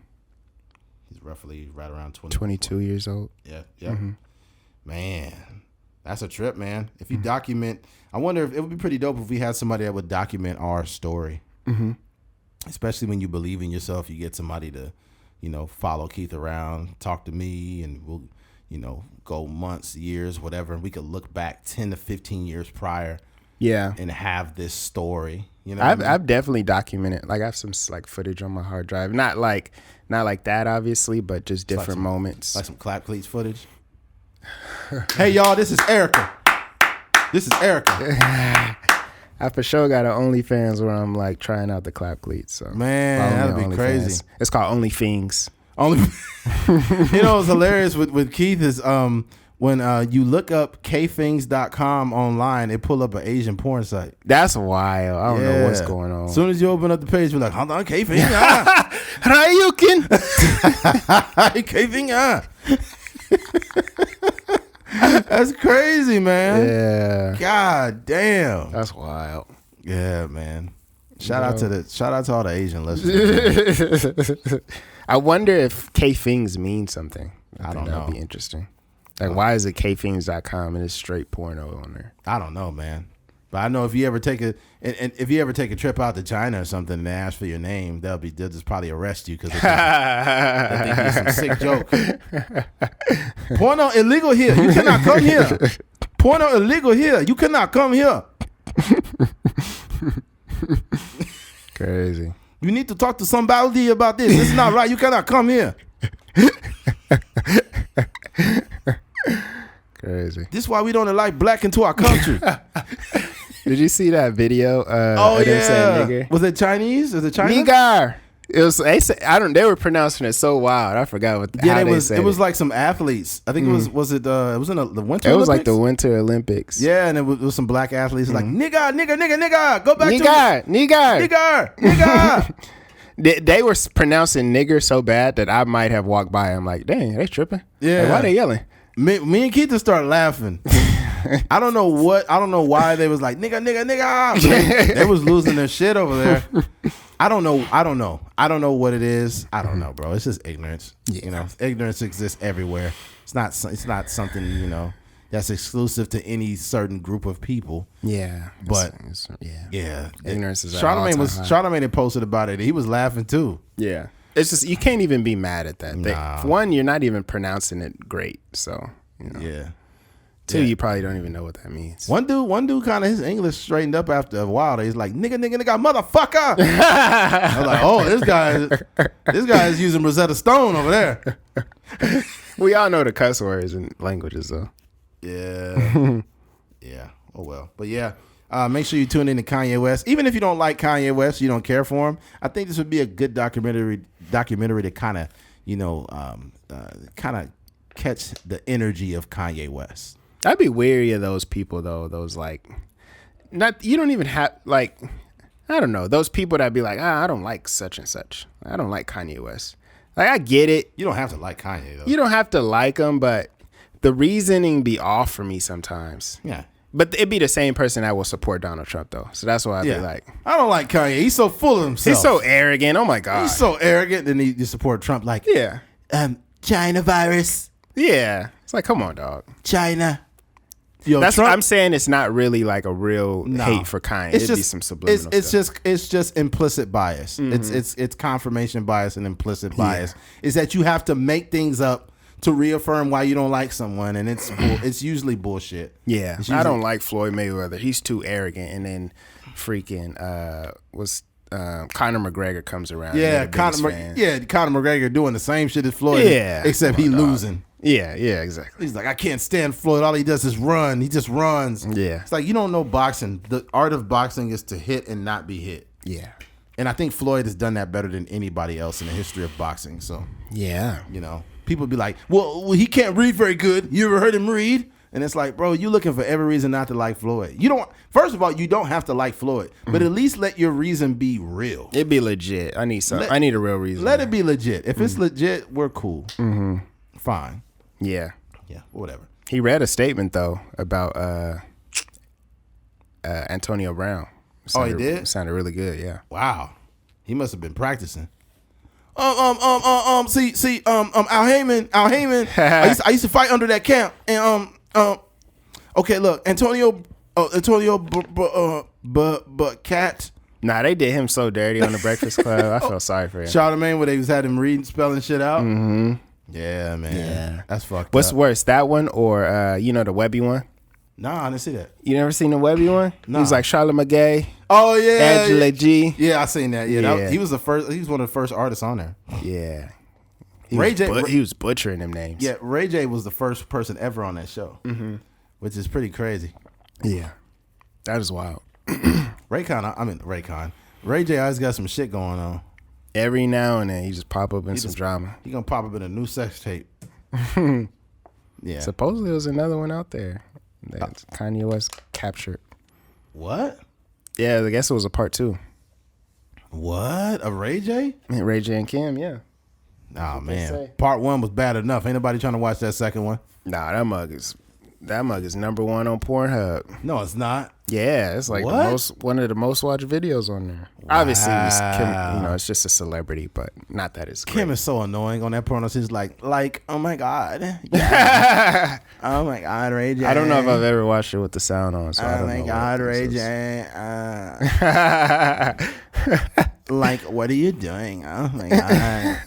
He's roughly right around 22 years old. Yeah. Man, that's a trip, man. If you document, I wonder if it would be pretty dope if we had somebody that would document our story. Especially when you believe in yourself, you get somebody to, follow Keith around, talk to me, and we'll, go months, years, whatever. And we could look back 10 to 15 years prior. Yeah. And have this story. I've definitely documented. Like I have some like footage on my hard drive. Not like that, obviously, but just different moments. Like some Clap Cleats footage. Hey, y'all, this is Erica. I for sure got an OnlyFans where I'm like trying out the Clap Cleats. So man, that'd be crazy. It's called OnlyFings. It's hilarious with Keith is when you look up kfings.com online, it pull up an Asian porn site. That's wild. I don't know what's going on. As soon as you open up the page, you're like, hold on, kfing. Ryukin. Kfing. That's crazy, man. Yeah. God damn. That's wild. Yeah, man. Shout out to all the Asian listeners. I wonder if kfings means something. I don't know. That'd be interesting. Like, why is it kfings.com and it's straight porno on there? I don't know, man. But I know if you ever take a trip out to China or something and they ask for your name, they'll just probably arrest you because they think it's some sick joke. Porno illegal here. You cannot come here. Porno illegal here. You cannot come here. Crazy. You need to talk to somebody about this. This is not right. You cannot come here. Crazy. This is why we don't like black into our country. Did you see that video? Nigger? Was it Chinese? Is it Chinese? Nigger. It was. They were pronouncing it so wild. I forgot how they said it. It was like some athletes. I think it was. Was it? It was in the Winter. It was Olympics? like the Winter Olympics. Yeah, and it was some black athletes like nigga. Go back to nigga. They were pronouncing nigger so bad that I might have walked by. I'm like, dang, they tripping. Yeah, like, why they yelling? Me and Keith just started laughing. I don't know why they was like nigga. They was losing their shit over there. I don't know what it is. I don't know, bro. It's just ignorance. Yeah. Ignorance exists everywhere. It's not something, that's exclusive to any certain group of people. Yeah. But yeah. Ignorance is Charlamagne had posted about it. He was laughing too. Yeah. It's just you can't even be mad at that. Nah. For one, you're not even pronouncing it great. So, Yeah. Two, you probably don't even know what that means. One dude kind of his English straightened up after a while. He's like, nigga, motherfucker. I was like, oh, this guy is using Rosetta Stone over there. We all know the cuss words and languages, though. Yeah. Yeah. Oh, well. But yeah, make sure you tune in to Kanye West. Even if you don't like Kanye West, you don't care for him, I think this would be a good documentary to kind of, kind of catch the energy of Kanye West. I'd be wary of those people though. Those you don't even have I don't know. Those people that be like, I don't like such and such. I don't like Kanye West. Like I get it. You don't have to like Kanye though. You don't have to like him, but the reasoning be off for me sometimes. Yeah. But it'd be the same person that will support Donald Trump though. So that's why I'd be like, I don't like Kanye. He's so full of himself. He's so arrogant. Oh my God. He's so arrogant. Then you support Trump like, China virus. Yeah. It's like, come on, dog. China. Yo, that's Trump, what I'm saying. It's not really like a real hate for Kanye. It'd be some subliminal stuff. It's just implicit bias. Mm-hmm. It's confirmation bias and implicit bias. Is that you have to make things up to reaffirm why you don't like someone, and it's usually bullshit. Yeah, I don't like Floyd Mayweather. He's too arrogant. And then freaking Conor McGregor comes around. Yeah, Conor McGregor doing the same shit as Floyd. Yeah, except he losing. Yeah, exactly. He's like, I can't stand Floyd. All he does is run. He just runs. Yeah. It's like, you don't know boxing. The art of boxing is to hit and not be hit. Yeah. And I think Floyd has done that better than anybody else in the history of boxing. So, yeah. People be like, well, he can't read very good. You ever heard him read? And it's like, bro, you're looking for every reason not to like Floyd. First of all, you don't have to like Floyd, but at least let your reason be real. It be legit. I need a real reason. Let it be legit. If it's legit, we're cool. Mm-hmm. Fine. Yeah. Yeah, whatever. He read a statement, though, about Antonio Brown. He did? Sounded really good, yeah. Wow. He must have been practicing. Al Heyman. I used to fight under that camp, and okay, look, Antonio, but Cat. Nah, they did him so dirty on the Breakfast Club. I felt sorry for him. Charlamagne, where they had him reading, spelling shit out. Mm-hmm. Yeah, man. Yeah, that's fucked up. What's worse, that one or the Webby one? Nah, I didn't see that. You never seen the Webby one? No. He was like Charlotte McGay. Oh yeah, Angela G. Yeah, I seen that. Yeah, he was the first. He was one of the first artists on there. Yeah, he was butchering them names. Yeah, Ray J was the first person ever on that show, which is pretty crazy. Yeah, that is wild. Ray J always got some shit going on. Every now and then, he just pop up in some drama. He gonna pop up in a new sex tape. Yeah. Supposedly, there was another one out there that Kanye West captured. What? Yeah, I guess it was a part 2. What? A Ray J? Ray J and Kim, yeah. Oh man, part 1 was bad enough. Ain't nobody trying to watch that second one. Nah, that mug is number 1 on Pornhub. No, it's not. Yeah, it's like one of the most watched videos on there. Wow. Obviously, it's Kim, it's just a celebrity, but not that it's great. Kim is so annoying on that porno. She's like, oh my god, yeah. Oh my god, Ray J. I don't know if I've ever watched it with the sound on. So I don't know. Oh my god, Ray J. Like, what are you doing? Oh my god.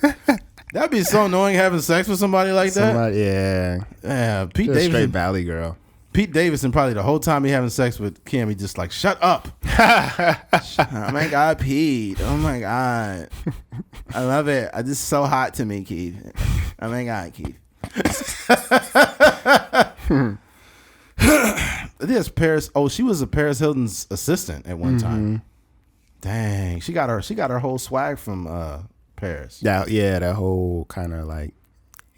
That'd be so annoying having sex with somebody like that. Yeah. Pete Davidson, straight Valley girl. Pete Davidson, probably the whole time he having sex with Kim, he just like, shut up. Oh my god, Pete. Oh my god. I love it. This is so hot to me, Keith. Oh my god, Keith. This Paris. Oh, she was a Paris Hilton's assistant at one time. Dang, she got her whole swag from Paris. That whole kind of like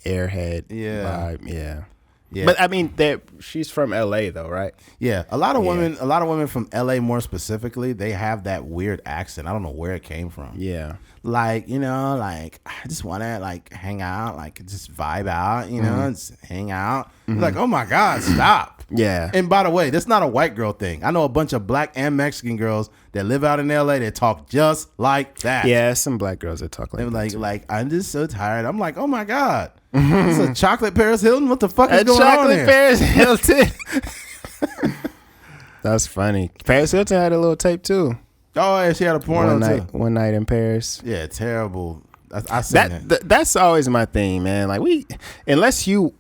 airhead vibe. Yeah. But I mean, she's from LA though, right? Yeah, a lot of women from LA more specifically, they have that weird accent. I don't know where it came from. Yeah, like I just want to like hang out, like just vibe out, just hang out. Like, oh my god, stop. Yeah. And by the way, that's not a white girl thing. I know a bunch of black and Mexican girls that live out in LA that talk just like that. Yeah, some black girls that talk like that. They're like I'm just so tired. I'm like, oh my god. It's a chocolate Paris Hilton. What the fuck is going on here? Chocolate Paris Hilton. That's funny. Paris Hilton had a little tape too. Oh yeah, she had a porno too. One night in Paris. Yeah, terrible. I seen that. That's always my thing, man. Like unless you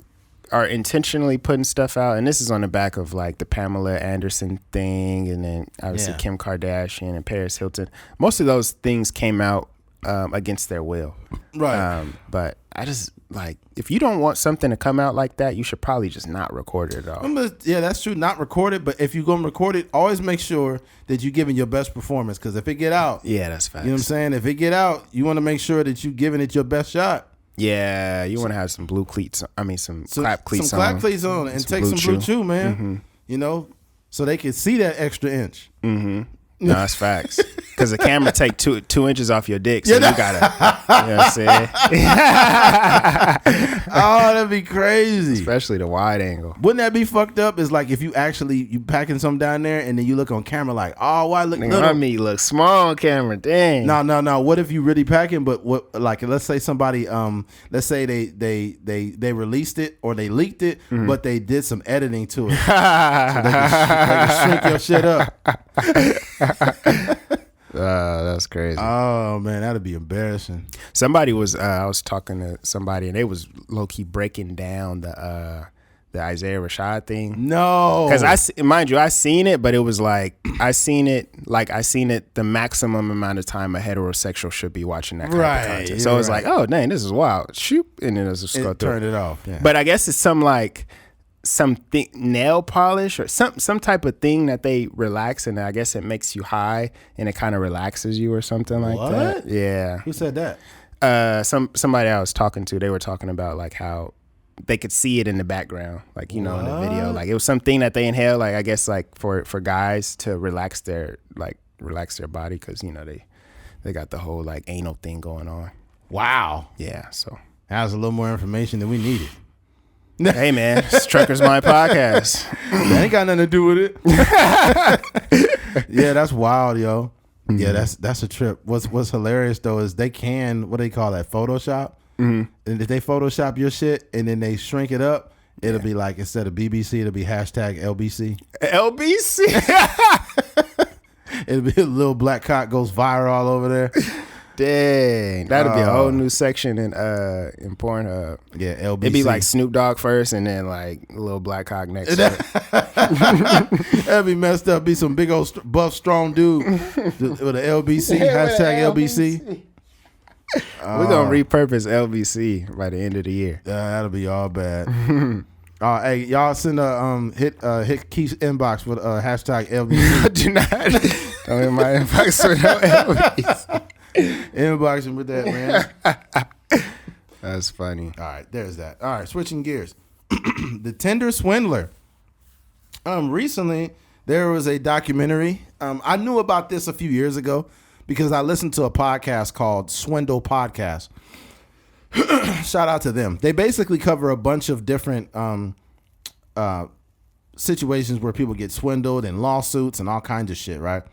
are intentionally putting stuff out, and this is on the back of like the Pamela Anderson thing, and then obviously Kim Kardashian and Paris Hilton. Most of those things came out against their will, right? But I just like, if you don't want something to come out like that, you should probably just not record it at all. Yeah, that's true. Not record it, but if you're gonna record it, always make sure that you're giving your best performance. Because if it get out, that's facts. You know what I'm saying? If it get out, you want to make sure that you're giving it your best shot. Yeah, you want to have some blue cleats. I mean, some clap cleats on. Some clap cleats on, and take some blue chew, man. So they can see that extra inch. No, that's facts. Because the camera take two inches off your dick, so you gotta, you know what I'm saying? Oh, that'd be crazy. Especially the wide angle. Wouldn't that be fucked up? It's like if you packing some down there and then you look on camera like, oh, why look little? I mean, you look small on camera, dang. No. What if you really packing? But what, like, let's say somebody, let's say they released it or they leaked it, but they did some editing to it, so they can shrink your shit up. That's crazy. Oh man, that'd be embarrassing. Somebody was I was talking to somebody and they was low key breaking down the Isaiah Rashad thing. No, because mind you, I seen it, but it was like I seen it the maximum amount of time a heterosexual should be watching that kind of content. So it was like, oh dang, this is wild. Shoot, and then it's just go through. Turn it off. Yeah. But I guess it's something nail polish or some type of thing that they relax, and I guess it makes you high and it kind of relaxes you or something like that. Yeah. Who said that? Somebody I was talking to, they were talking about like how they could see it in the background, like in the video, like it was something that they inhale, like I guess like for guys to relax their body, because they got the whole like anal thing going on. Wow. Yeah. So that was a little more information than we needed. Hey man, it's Trucker's Mind Podcast. That ain't got nothing to do with it. Yeah, that's wild, yo. Yeah, that's a trip. What's hilarious though is they can, what do they call that, Photoshop? And if they Photoshop your shit and then they shrink it up, it'll be like, instead of BBC, it'll be hashtag LBC. LBC. It'll be a little black cock goes viral all over there. Dang, that'd be a whole new section in Pornhub. Yeah, LBC. It'd be like Snoop Dogg first, and then like a little black cock next to it. That'd be messed up. Be some big old buff, strong dude with an LBC, hashtag LBC. We're gonna repurpose LBC by the end of the year. That'll be all bad. Hey, y'all send a hit Keith's inbox with hashtag LBC. Do not don't hit my inbox with no LBC. Inbox him with that, man. That's funny. All right, there's that. All right, switching gears. The Tinder Swindler. Recently there was a documentary. I knew about this a few years ago because I listened to a podcast called Swindle Podcast. Shout out to them. They basically cover a bunch of different situations where people get swindled and lawsuits and all kinds of shit, right?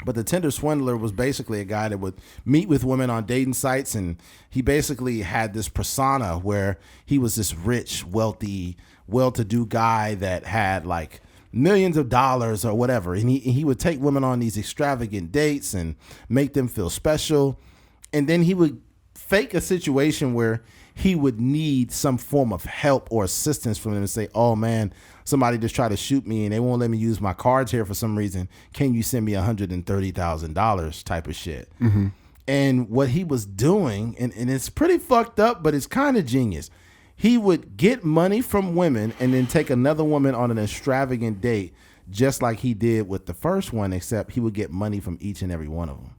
But the Tinder Swindler was basically a guy that would meet with women on dating sites, and he basically had this persona where he was this rich, wealthy, well-to-do guy that had like millions of dollars or whatever, and he would take women on these extravagant dates and make them feel special, and then he would fake a situation where he would need some form of help or assistance from them and say, oh man, somebody just tried to shoot me and they won't let me use my cards here for some reason. Can you send me $130,000 type of shit? Mm-hmm. And what he was doing, and it's pretty fucked up, but it's kind of genius. He would get money from women and then take another woman on an extravagant date, just like he did with the first one, except he would get money from each and every one of them.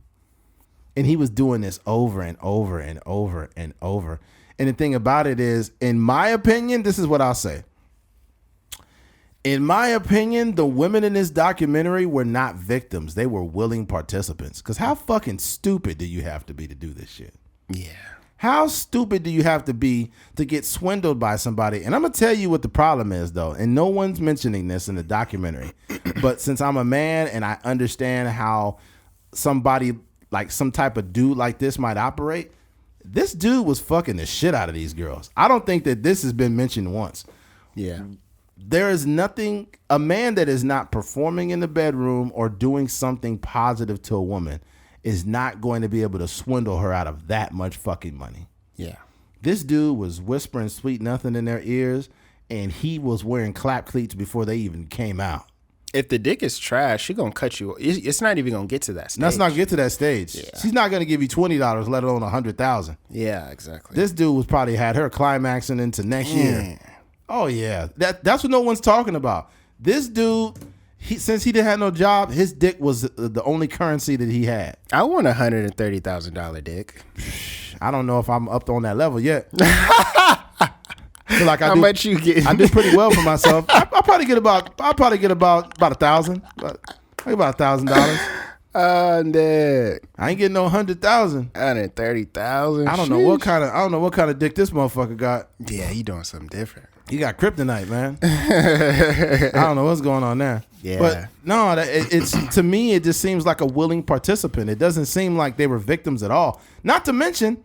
And he was doing this over and over and over and over. And the thing about it is, in my opinion, this is what I'll say. In my opinion, the women in this documentary were not victims. They were willing participants. Because how fucking stupid do you have to be to do this shit? Yeah. How stupid do you have to be to get swindled by somebody? And I'm going to tell you what the problem is, though. And no one's mentioning this in the documentary. But since I'm a man and I understand how somebody, like some type of dude like this might operate, this dude was fucking the shit out of these girls. I don't think that this has been mentioned once. Yeah. There is nothing, a man that is not performing in the bedroom or doing something positive to a woman is not going to be able to swindle her out of that much fucking money. Yeah. This dude was whispering sweet nothing in their ears, and he was wearing clap cleats before they even came out. If the dick is trash, she gonna cut you. It's not even gonna get to that stage. Let's not get to that stage. Yeah. She's not gonna give you $20, let alone $100,000. Yeah, exactly. This dude was probably had her climaxing into next year. Oh yeah, that's what no one's talking about. This dude, since he didn't have no job, his dick was the only currency that he had. I want $130,000 dick. I don't know if I'm up on that level yet. Like How much you get? I do pretty well for myself. I'll probably get about $1,000. About $1,000. Dead. I ain't getting no 100,000. 130,000. I don't know what kind of dick this motherfucker got. Yeah, he doing something different. He got kryptonite, man. I don't know what's going on there. Yeah. But no, it's to me, it just seems like a willing participant. It doesn't seem like they were victims at all. Not to mention,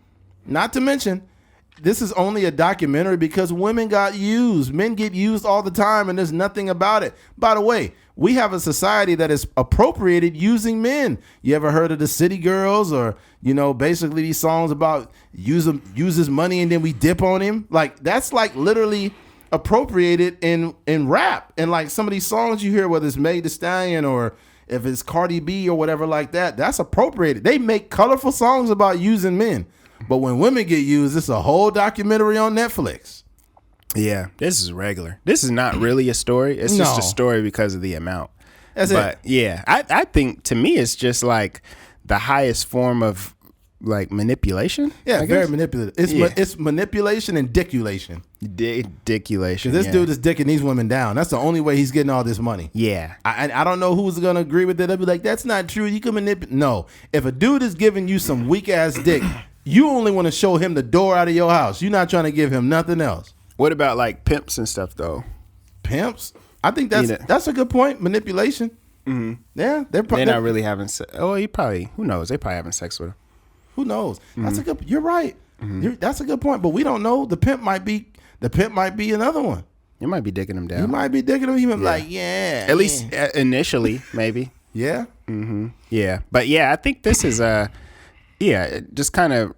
this is only a documentary because women got used. Men get used all the time, and there's nothing about it. By the way, we have a society that is appropriated using men. You ever heard of the City Girls, or basically these songs about use his money and then we dip on him? Like that's like literally appropriated in rap, and like some of these songs you hear, whether it's Meg Thee Stallion or if it's Cardi B or whatever like that, that's appropriated. They make colorful songs about using men. But when women get used, it's a whole documentary on Netflix. Yeah, this is regular. This is not really a story. It's just a story because of the amount. That's but it. Yeah, I think to me it's just like the highest form of like manipulation. Yeah, very manipulative. It's manipulation and diculation. Diculation. This dude is dicking these women down. That's the only way he's getting all this money. Yeah. I don't know who's going to agree with it. They'll be like, that's not true. You can manipulate. No. If a dude is giving you some weak ass dick, you only want to show him the door out of your house. You're not trying to give him nothing else. What about like pimps and stuff though? Pimps? I think that's a good point. Manipulation. Yeah, they're not really having sex. Oh, who knows? They probably having sex with him. Who knows? That's a good. You're right. That's a good point. But we don't know. The pimp might be another one. You might be digging him down. You might be digging him. He might be like, yeah. At least initially, maybe. Yeah. Yeah. But yeah, I think this is just kind of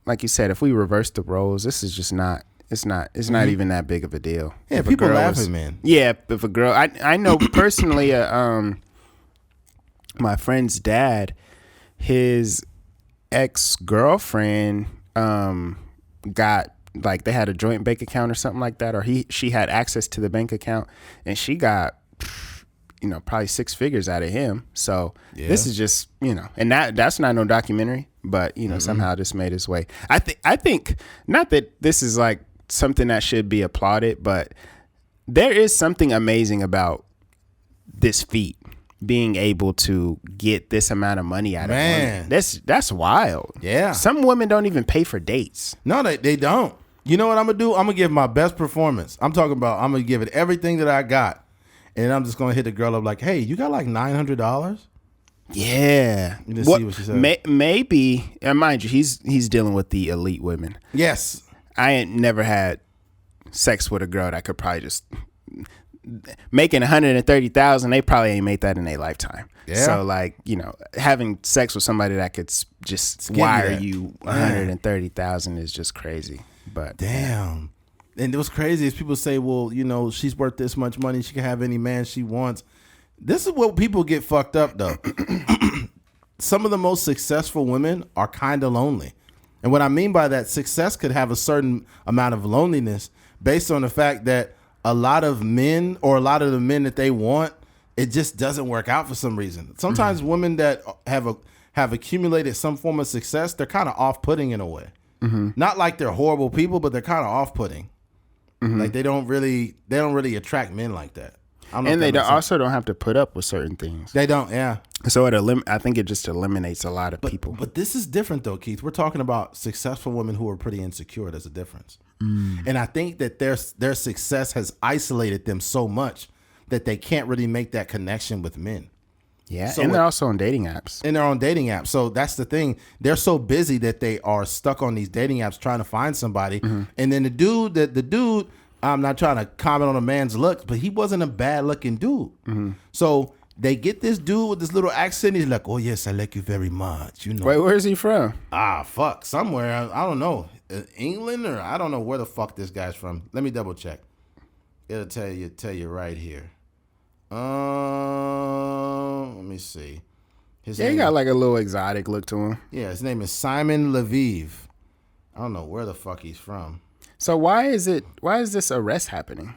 like you said. If we reverse the roles, this is just not. It's not even that big of a deal. Yeah, if people laughing, man. Yeah, if a girl, I know personally, my friend's dad, his ex-girlfriend, got, like, they had a joint bank account or something like that, or she had access to the bank account, and she got, probably 6 figures out of him. So this is just, and that's not no documentary, but somehow this made its way. I think not that this is like something that should be applauded, but there is something amazing about this feat, being able to get this amount of money out of women. That's wild. Yeah. Some women don't even pay for dates. No, they don't. You know what I'm gonna do? I'm gonna give my best performance. I'm talking about I'm gonna give it everything that I got, and I'm just gonna hit the girl up like, "Hey, you got like $900?" Yeah. You just see what she says. Maybe, and mind you, he's dealing with the elite women. Yes. I ain't never had sex with a girl that could probably just making $130,000. They probably ain't made that in their lifetime. Yeah. So like, having sex with somebody that could just wire you $130,000 is just crazy. But damn. And what's crazy is people say, well, she's worth this much money. She can have any man she wants. This is what people get fucked up though. Some of the most successful women are kind of lonely. And what I mean by that, success could have a certain amount of loneliness based on the fact that a lot of men, or a lot of the men that they want, it just doesn't work out for some reason. Sometimes women that have accumulated some form of success, they're kind of off-putting in a way. Not like they're horrible people, but they're kind of off-putting. Like they don't really attract men like that. And they also don't have to put up with certain things. They don't, yeah. So I think it just eliminates a lot of people. But this is different though, Keith. We're talking about successful women who are pretty insecure. There's a difference. And I think that their success has isolated them so much that they can't really make that connection with men. Yeah, so they're also on dating apps. And they're on dating apps. So that's the thing. They're so busy that they are stuck on these dating apps trying to find somebody. And then the dude, I'm not trying to comment on a man's looks, but he wasn't a bad looking dude. So they get this dude with this little accent. He's like, "Oh yes, I like you very much." Wait, where is he from? Fuck, somewhere. I don't know, England, or I don't know where the fuck this guy's from. Let me double check. It'll tell you right here. Let me see. He got like a little exotic look to him. Yeah, his name is Simon Lviv. I don't know where the fuck he's from. So why is this arrest happening?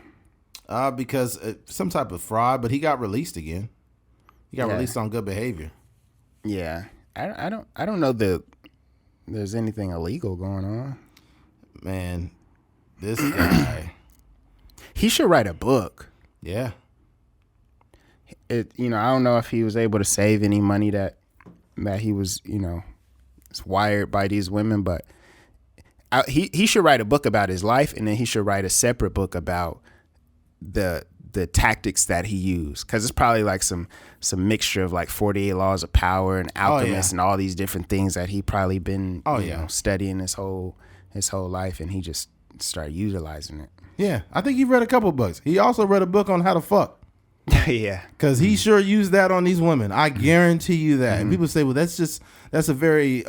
Because some type of fraud, but he got released again. He got released on good behavior. Yeah, I don't know that there's anything illegal going on. Man, this guy, he should write a book. Yeah. I don't know if he was able to save any money that he was, wired by these women, but he should write a book about his life, and then he should write a separate book about the tactics that he used, because it's probably like some mixture of like 48 Laws of Power and Alchemist and all these different things that he probably been studying his whole life, and he just started utilizing it. Yeah, I think he read a couple books. He also read a book on how to fuck. Yeah, because he sure used that on these women. I guarantee you that. And people say, well, that's a very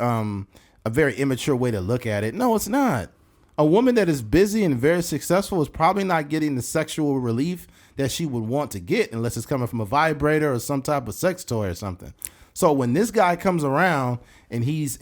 immature way to look at it. No, it's not. A woman that is busy and very successful is probably not getting the sexual relief that she would want to get unless it's coming from a vibrator or some type of sex toy or something. So when this guy comes around and he's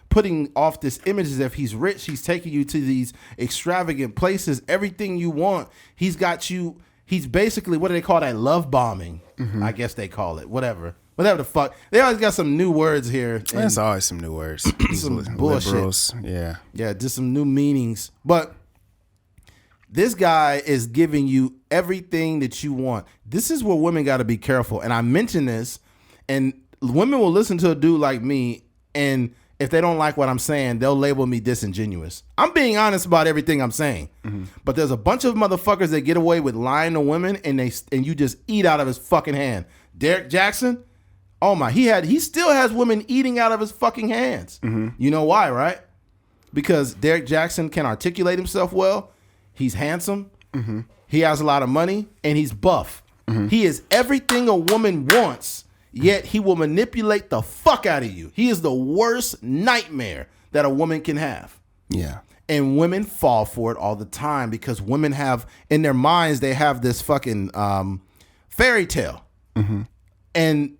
putting off this image as if he's rich, he's taking you to these extravagant places, everything you want, he's got you. He's basically, what do they call that? Love bombing. I guess they call it. Whatever the fuck. They always got some new words here. There's always some new words. Some bullshit. Liberals. Yeah. Yeah, just some new meanings. But this guy is giving you everything that you want. This is where women got to be careful. And I mention this, and women will listen to a dude like me, and if they don't like what I'm saying, they'll label me disingenuous. I'm being honest about everything I'm saying. But there's a bunch of motherfuckers that get away with lying to women, and you just eat out of his fucking hand. Derek Jackson, oh my, he still has women eating out of his fucking hands. You know why, right? Because Derek Jackson can articulate himself well. He's handsome. He has a lot of money, and he's buff. He is everything a woman wants, yet he will manipulate the fuck out of you. He is the worst nightmare that a woman can have. Yeah. And women fall for it all the time because women have, in their minds, they have this fucking fairy tale. And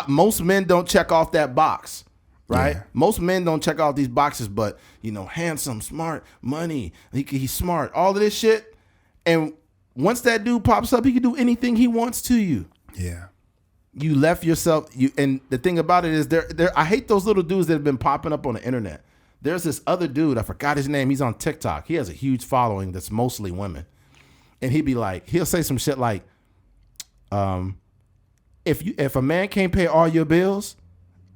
most men don't check off that box, right? Yeah. Most men don't check off these boxes, but, handsome, smart, money, he's smart, all of this shit. And once that dude pops up, he can do anything he wants to you. Yeah. You left yourself, and the thing about it is, I hate those little dudes that have been popping up on the internet. There's this other dude, I forgot his name. He's on TikTok. He has a huge following that's mostly women. And he'll say some shit like, if a man can't pay all your bills,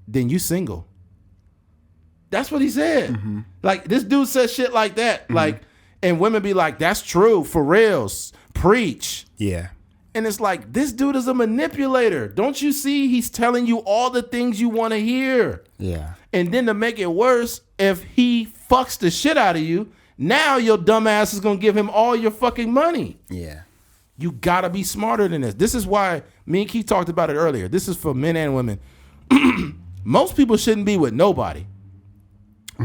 then you single. That's what he said. Like, this dude says shit like that. Like, and women be like, that's true, for reals, preach. Yeah. And it's like, this dude is a manipulator. Don't you see? He's telling you all the things you want to hear. Yeah. And then to make it worse, if he fucks the shit out of you, now your dumb ass is going to give him all your fucking money. Yeah. You got to be smarter than this. This is why me and Keith talked about it earlier. This is for men and women. Most people shouldn't be with nobody.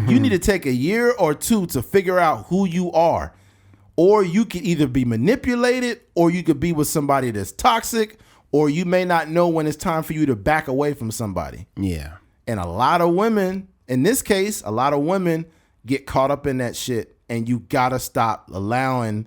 You need to take a year or two to figure out who you are. Or you could either be manipulated, or you could be with somebody that's toxic, or you may not know when it's time for you to back away from somebody. Yeah. And a lot of women, in this case, a lot of women get caught up in that shit, and you gotta stop allowing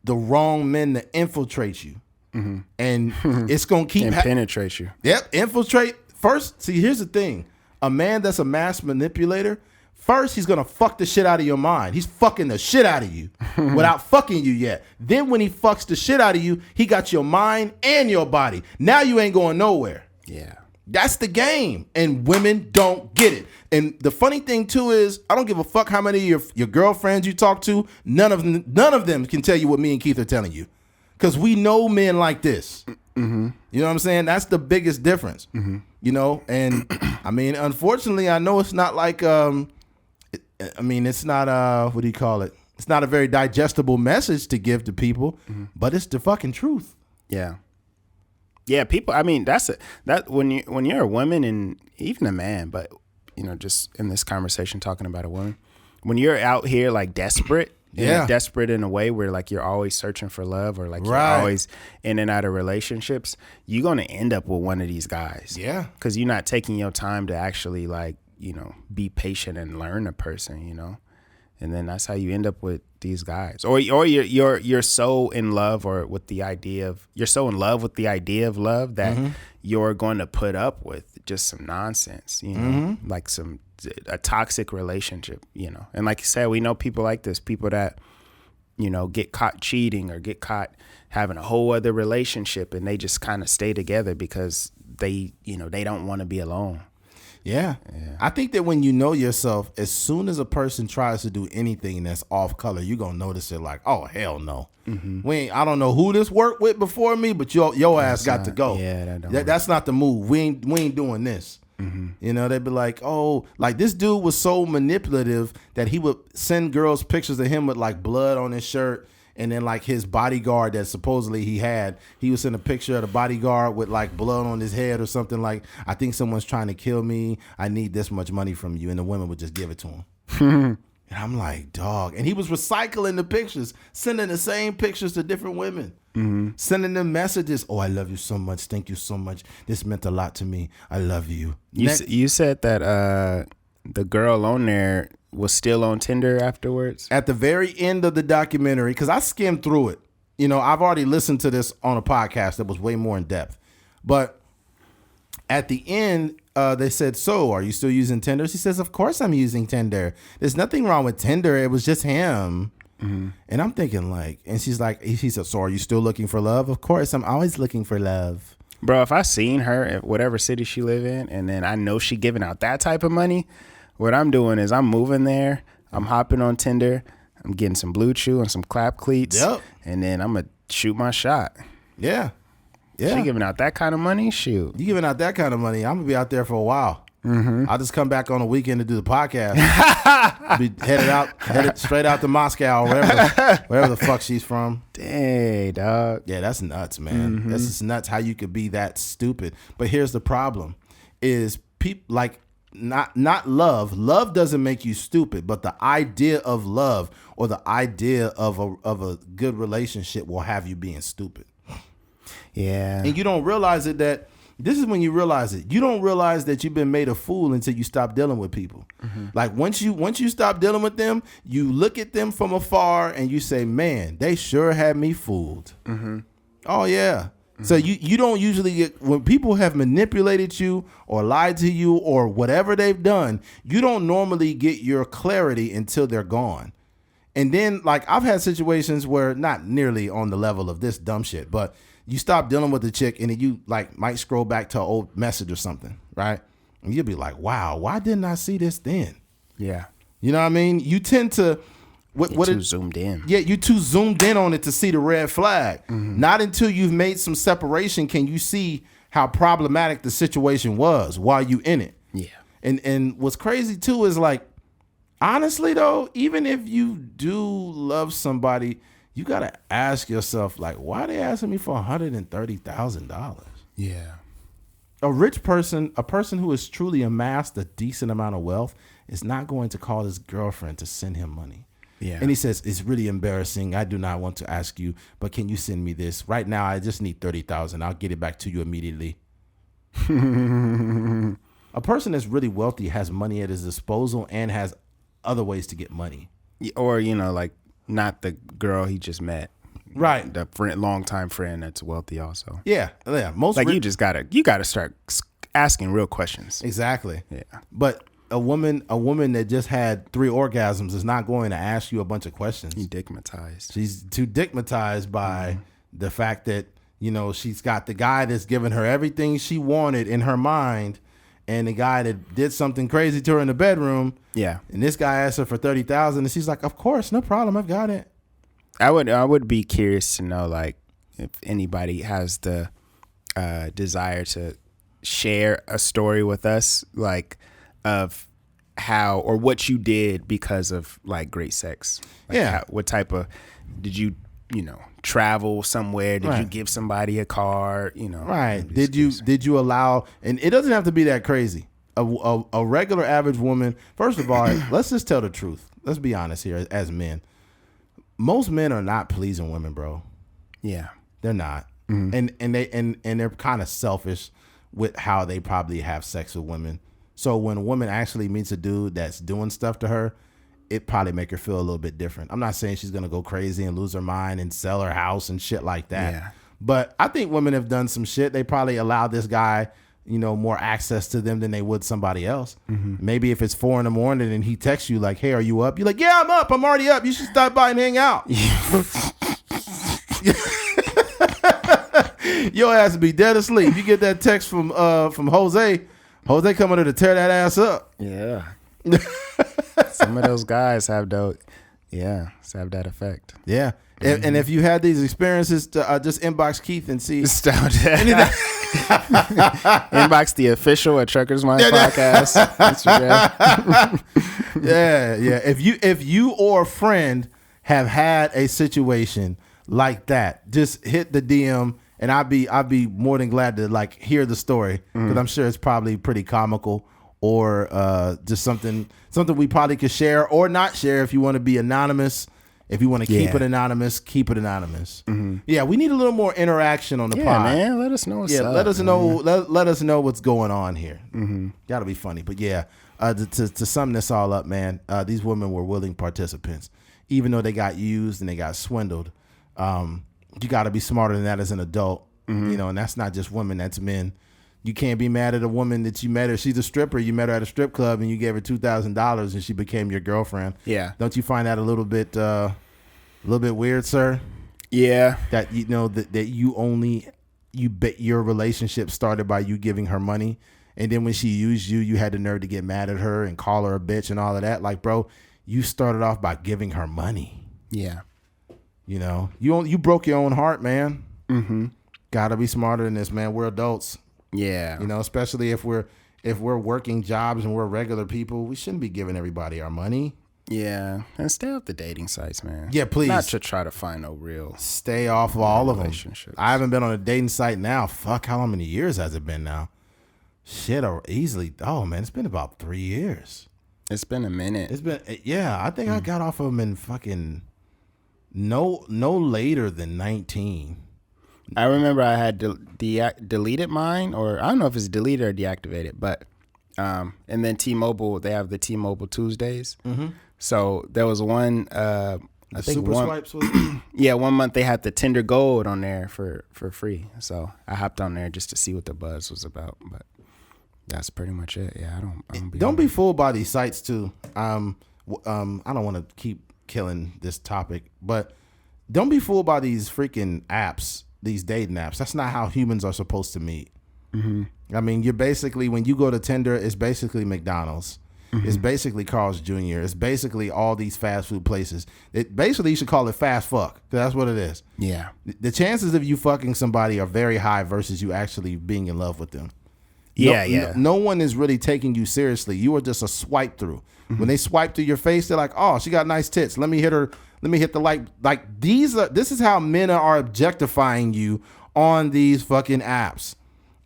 the wrong men to infiltrate you. And it's gonna keep penetrate you. Yep, infiltrate. First, see, here's the thing. A man that's a mass manipulator, first, he's going to fuck the shit out of your mind. He's fucking the shit out of you without fucking you yet. Then when he fucks the shit out of you, he got your mind and your body. Now you ain't going nowhere. Yeah. That's the game. And women don't get it. And the funny thing, too, is I don't give a fuck how many of your girlfriends you talk to. None of them can tell you what me and Keith are telling you. Because we know men like this. You know what I'm saying? That's the biggest difference. And I mean, unfortunately, I know it's not like... it's not what do you call it? It's not a very digestible message to give to people, but it's the fucking truth. Yeah. Yeah, people, I mean, that when you're a woman and even a man, but just in this conversation talking about a woman, when you're out here like desperate, desperate in a way where like you're always searching for love, or like you're always in and out of relationships, you're going to end up with one of these guys. Yeah. Cuz you're not taking your time to actually like be patient and learn a person, and then that's how you end up with these guys. Or you're so in love with the idea of love that you're going to put up with just some nonsense, like a toxic relationship, And like you said, we know people like this, people that get caught cheating or get caught having a whole other relationship, and they just kind of stay together because they don't want to be alone. Yeah. I think that when you know yourself, as soon as a person tries to do anything that's off color, you're going to notice it like, oh, hell no. I don't know who this worked with before me, but your ass got to go. Yeah, that's not the move. We ain't doing this. They'd be like, oh, like this dude was so manipulative that he would send girls pictures of him with like blood on his shirt. And then like his bodyguard that supposedly he would send a picture of the bodyguard with like blood on his head or something like, I think someone's trying to kill me. I need this much money from you. And the women would just give it to him. And I'm like, dog. And he was recycling the pictures, sending the same pictures to different women, sending them messages. Oh, I love you so much. Thank you so much. This meant a lot to me. I love you. You said that the girl on there was still on Tinder afterwards? At the very end of the documentary, because I skimmed through it. I've already listened to this on a podcast that was way more in depth. But at the end, they said, so are you still using Tinder? She says, of course I'm using Tinder. There's nothing wrong with Tinder. It was just him. And I'm thinking like, and she said, so are you still looking for love? Of course, I'm always looking for love. Bro, if I seen her at whatever city she live in, and then I know she giving out that type of money, what I'm doing is I'm moving there. I'm hopping on Tinder. I'm getting some Blue Chew and some Clap Cleats. Yep. And then I'm going to shoot my shot. Yeah. Yeah. She giving out that kind of money? Shoot. You giving out that kind of money, I'm going to be out there for a while. I'll just come back on the weekend to do the podcast. Be headed straight out to Moscow or wherever the fuck she's from. Dang, dog. Yeah, that's nuts, man. That's just nuts how you could be that stupid. But here's the problem is people like not love. Love doesn't make you stupid, but the idea of love or the idea of a good relationship will have you being stupid. Yeah. And you don't realize it that this is when you realize it. You don't realize that you've been made a fool until you stop dealing with people. Like once you stop dealing with them, you look at them from afar and you say, man, they sure had me fooled. Oh yeah. So you don't usually get, when people have manipulated you or lied to you or whatever they've done, you don't normally get your clarity until they're gone. And then like I've had situations where not nearly on the level of this dumb shit, but you stop dealing with the chick and then you like might scroll back to an old message or something, right? And you'll be like, wow, why didn't I see this then? Yeah. You know what I mean? You tend to Zoomed in. Yeah, you too zoomed in on it to see the red flag. Not until you've made some separation can you see how problematic the situation was while you in it. Yeah. And what's crazy too is like, honestly though, even if you do love somebody, you gotta ask yourself like, why are they asking me for $130,000? Yeah. A rich person, a person who has truly amassed a decent amount of wealth, is not going to call his girlfriend to send him money. Yeah. And he says, it's really embarrassing. I do not want to ask you, but can you send me this? Right now, I just need $30,000. I'll get it back to you immediately. A person that's really wealthy has money at his disposal and has other ways to get money. Or, like not the girl he just met. Right. The longtime friend that's wealthy also. Yeah. Yeah. Most like you gotta start asking real questions. Exactly. Yeah. But a woman that just had 3 orgasms is not going to ask you a bunch of questions. He's digmatized. She's too digmatized by the fact that, she's got the guy that's giving her everything she wanted in her mind and the guy that did something crazy to her in the bedroom. Yeah. And this guy asked her for $30,000 and she's like, of course, no problem. I've got it. I would be curious to know like if anybody has the desire to share a story with us, like of how or what you did because of like great sex. Like yeah. What type of did you travel somewhere? Did you give somebody a car? Right. Did you allow? And it doesn't have to be that crazy. A regular average woman. First of all, let's just tell the truth. Let's be honest here as men. Most men are not pleasing women, bro. Yeah, they're not, and they're kind of selfish with how they probably have sex with women. So when a woman actually meets a dude that's doing stuff to her, it probably make her feel a little bit different. I'm not saying she's gonna go crazy and lose her mind and sell her house and shit like that. Yeah. But I think women have done some shit. They probably allow this guy, more access to them than they would somebody else. Maybe if it's 4 a.m. and he texts you like, hey, are you up? You're like, yeah, I'm up. I'm already up. You should stop by and hang out. Your ass would be dead asleep. You get that text from Jose. Jose coming there to tear that ass up. Yeah. Some of those guys have that effect. Yeah. And if you had these experiences, just inbox Keith and see. Inbox the official at Truckers Mind Podcast Instagram. Yeah. If you or a friend have had a situation like that, just hit the DM and I'd be more than glad to like hear the story because I'm sure it's probably pretty comical or just something we probably could share or not share if you want to be anonymous. If you want to keep it anonymous, keep it anonymous. Yeah, we need a little more interaction on the pod. Man, let us know what's up. Let us know. Let us know what's going on here. That'll be funny. But yeah, to sum this all up, man, these women were willing participants, even though they got used and they got swindled. You got to be smarter than that as an adult, and that's not just women, that's men. You can't be mad at a woman that you met her. She's a stripper. You met her at a strip club and you gave her $2,000 and she became your girlfriend. Yeah. Don't you find that a little bit weird, sir? Yeah. That that you only your relationship started by you giving her money, and then when she used you, you had the nerve to get mad at her and call her a bitch and all of that. Like, bro, you started off by giving her money. Yeah. You know, you broke your own heart, man. Mm-hmm. Gotta be smarter than this, man. We're adults. Yeah. You know, especially if we're working jobs and we're regular people, we shouldn't be giving everybody our money. Yeah. And stay off the dating sites, man. Yeah, please. Not to try to find no real. Stay off of all of them. Relationships. I haven't been on a dating site now. Fuck, how many years has it been now? Shit, or easily. Oh, man, it's been about 3 years. It's been a minute. It's been, yeah, I think I got off of them in fucking no later than 19. I remember I had deleted mine, or I don't know if it's deleted or deactivated, but and then T-Mobile, they have the T-Mobile Tuesdays. Mm-hmm. So there was one, I think Super Swipes was yeah, 1 month they had the Tinder Gold on there for free. So I hopped on there just to see what the buzz was about, but that's pretty much it. Yeah, don't be fooled by these sites too. I don't want to keep killing this topic, but don't be fooled by these freaking apps. These dating apps. That's not how humans are supposed to meet. Mm-hmm. I mean, you're basically, when you go to Tinder, it's basically McDonald's. Mm-hmm. It's basically Carl's Jr. It's basically all these fast food places. It basically, you should call it fast fuck. 'Cause that's what it is. Yeah. The chances of you fucking somebody are very high versus you actually being in love with them. Yeah. No one is really taking you seriously. You are just a swipe through. Mm-hmm. When they swipe through your face, they're like, oh, she got nice tits. Let me hit her. Let me hit the like this is how men are objectifying you on these fucking apps.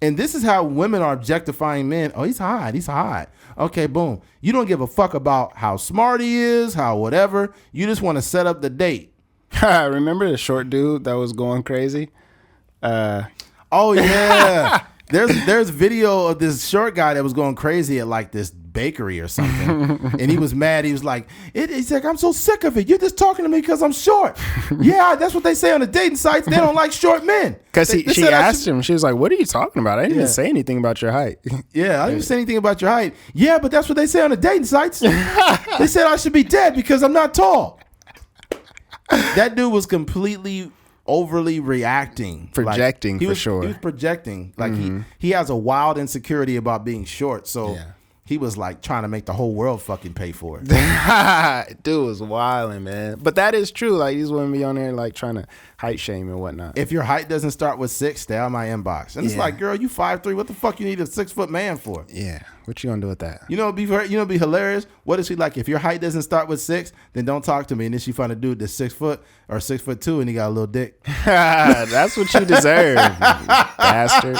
And this is how women are objectifying men. Oh, he's hot. Okay, boom. You don't give a fuck about how smart he is, how whatever. You just want to set up the date. Remember the short dude that was going crazy? Oh yeah. There's video of this short guy that was going crazy at like this bakery or something, and he was mad. He was like, he's like, I'm so sick of it. You're just talking to me because I'm short. Yeah, that's what they say on the dating sites. They don't like short men. Because she asked him, she was like, what are you talking about? I didn't even say anything about your height. Yeah, I didn't even say anything about your height. Yeah, but that's what they say on the dating sites. They said I should be dead because I'm not tall. That dude was completely overly reacting, projecting, like, for sure. He was projecting, like he has a wild insecurity about being short, so he was like trying to make the whole world fucking pay for it. Dude was wilding, man. But that is true. Like, these women be on there like trying to height shame and whatnot. If your height doesn't start with 6, stay out of my inbox. And it's like, girl, you 5'3". What the fuck you need a 6-foot man for? Yeah, what you gonna do with that? You know, it'd be hilarious. What is she like? If your height doesn't start with 6, then don't talk to me. And then she find a dude that's 6 foot or 6'2", and he got a little dick. That's what you deserve, you bastard.